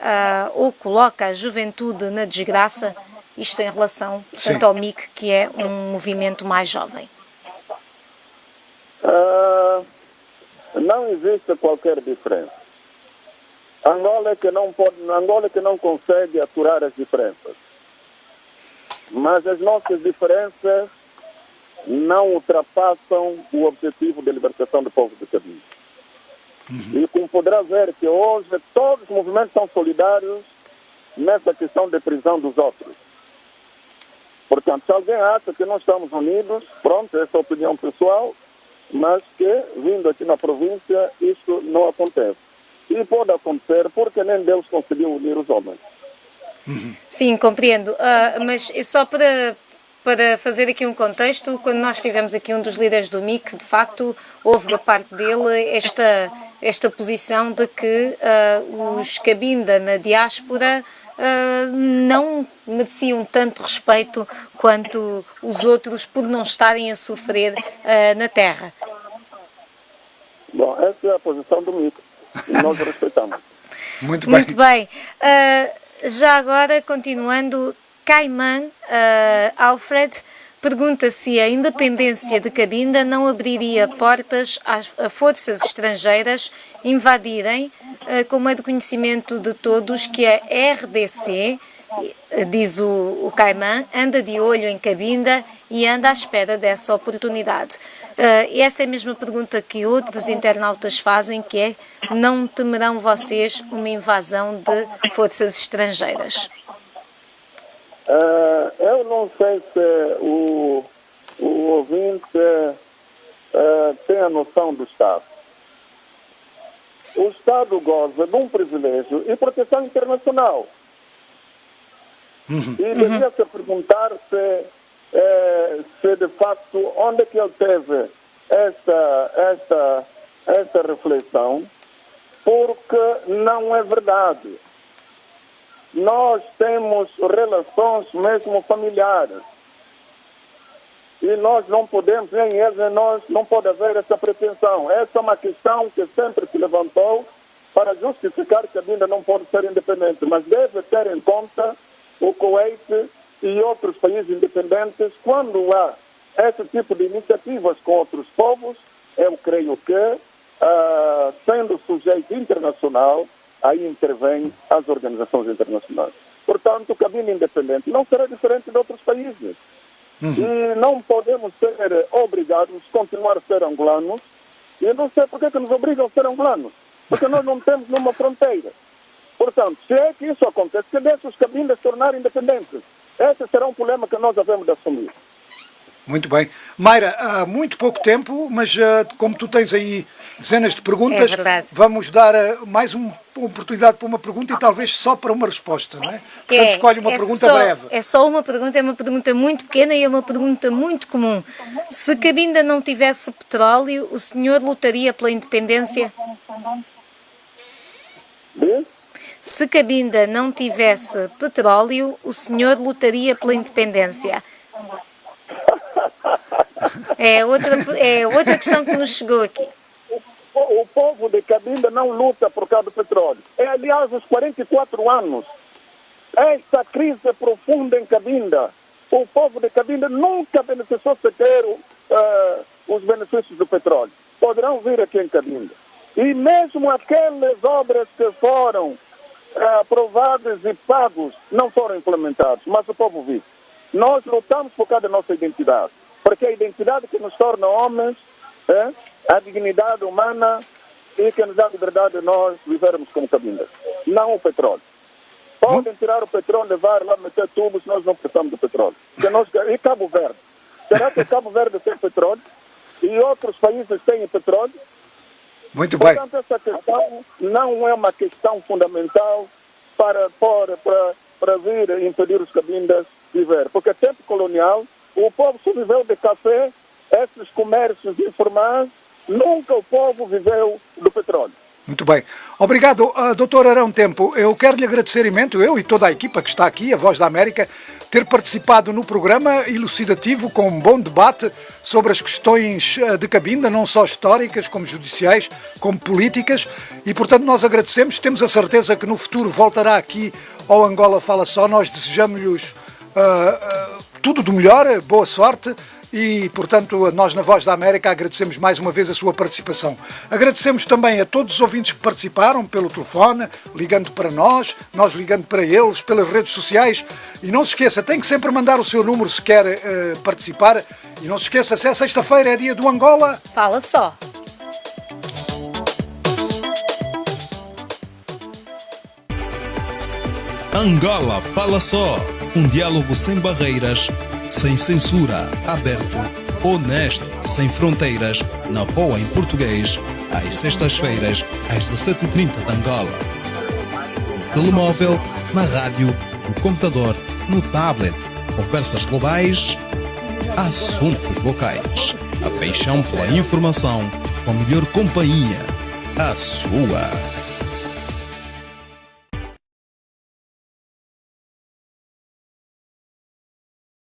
a juventude na desgraça? Isto em relação, portanto, ao MIC, que é um movimento mais jovem. Não existe qualquer diferença. Angola é que não consegue aturar as diferenças. Mas as nossas diferenças não ultrapassam o objetivo de libertação do povo de Cabinda. E como poderá ver que hoje todos os movimentos são solidários nessa questão de prisão dos outros. Portanto, se alguém acha que não estamos unidos, pronto, essa é a opinião pessoal, mas que, vindo aqui na província, isso não acontece. E pode acontecer porque nem Deus conseguiu unir os homens. Sim, compreendo. Mas só para fazer aqui um contexto, quando nós tivemos aqui um dos líderes do MIC, de facto, houve da parte dele esta posição de que os Cabinda na diáspora não mereciam tanto respeito quanto os outros por não estarem a sofrer na terra. Bom, essa é a posição do MIC e nós respeitamos. Muito bem. Muito bem. Já agora, continuando, Caiman Alfred pergunta se a independência de Cabinda não abriria portas a forças estrangeiras invadirem, como é de conhecimento de todos que a RDC, diz o Caiman, anda de olho em Cabinda e anda à espera dessa oportunidade. E essa é a mesma pergunta que outros internautas fazem, que é: não temerão vocês uma invasão de forças estrangeiras? Eu não sei se o ouvinte tem a noção do Estado. O Estado goza de um privilégio e proteção internacional. E devia se perguntar se de facto onde é que ele teve esta reflexão, porque não é verdade. Nós temos relações mesmo familiares e nós não podemos, nem eles nem nós, não pode haver essa pretensão. Essa é uma questão que sempre se levantou para justificar que a Cabinda não pode ser independente, mas deve ter em conta o Kuwait e outros países independentes. Quando há esse tipo de iniciativas com outros povos, eu creio que, sendo sujeito internacional, aí intervém as organizações internacionais. Portanto, Cabinda independente não será diferente de outros países. E não podemos ser obrigados a continuar a ser angolanos. E eu não sei por que nos obrigam a ser angolanos. Porque nós não temos nenhuma fronteira. Portanto, se é que isso acontece, que deixe os Cabindas se tornarem independentes. Esse será um problema que nós devemos de assumir. Muito bem. Mayra, há muito pouco tempo, mas como tu tens aí dezenas de perguntas, vamos dar mais uma oportunidade para uma pergunta e talvez só para uma resposta, não é? Portanto, escolhe uma pergunta breve. É só uma pergunta, é uma pergunta muito pequena e é uma pergunta muito comum. Se Cabinda não tivesse petróleo, o senhor lutaria pela independência? Se Cabinda não tivesse petróleo, o senhor lutaria pela independência? É outra questão que nos chegou aqui. O povo de Cabinda não luta por causa do petróleo. Aliás, os 44 anos, esta crise é profunda em Cabinda. O povo de Cabinda nunca beneficiou sequer os benefícios do petróleo. Poderão vir aqui em Cabinda. E mesmo aquelas obras que foram aprovadas e pagos não foram implementadas, mas o povo vive. Nós lutamos por causa da nossa identidade. Porque a identidade que nos torna homens é a dignidade humana e que nos dá a liberdade de nós vivermos como Cabinda. Não o petróleo. Podem tirar o petróleo, levar lá, meter tubos, nós não precisamos do petróleo. E Cabo Verde? Será que Cabo Verde tem petróleo? E outros países têm petróleo? Muito bem. Portanto, essa questão não é uma questão fundamental para vir impedir os Cabindas viver. Porque tempo colonial, o povo só viveu de café, esses comércios informais, nunca o povo viveu do petróleo. Muito bem. Obrigado, Dr. Arão Tempo. Eu quero lhe agradecer imenso, eu e toda a equipa que está aqui, a Voz da América, ter participado no programa elucidativo com um bom debate sobre as questões de Cabinda, não só históricas, como judiciais, como políticas, e portanto nós agradecemos, temos a certeza que no futuro voltará aqui ao Angola Fala Só. Nós desejamos-lhes tudo do melhor, boa sorte e, portanto, nós na Voz da América agradecemos mais uma vez a sua participação. Agradecemos também a todos os ouvintes que participaram pelo telefone, ligando para nós ligando para eles, pelas redes sociais. E não se esqueça, tem que sempre mandar o seu número se quer participar. E não se esqueça, se é sexta-feira, é dia do Angola Fala Só. Angola Fala Só. Um diálogo sem barreiras, sem censura, aberto, honesto, sem fronteiras, na Voa em português, às sextas-feiras, às 17h30 de Angola. No telemóvel, na rádio, no computador, no tablet. Conversas globais, assuntos locais. A paixão pela informação, com a melhor companhia, a sua.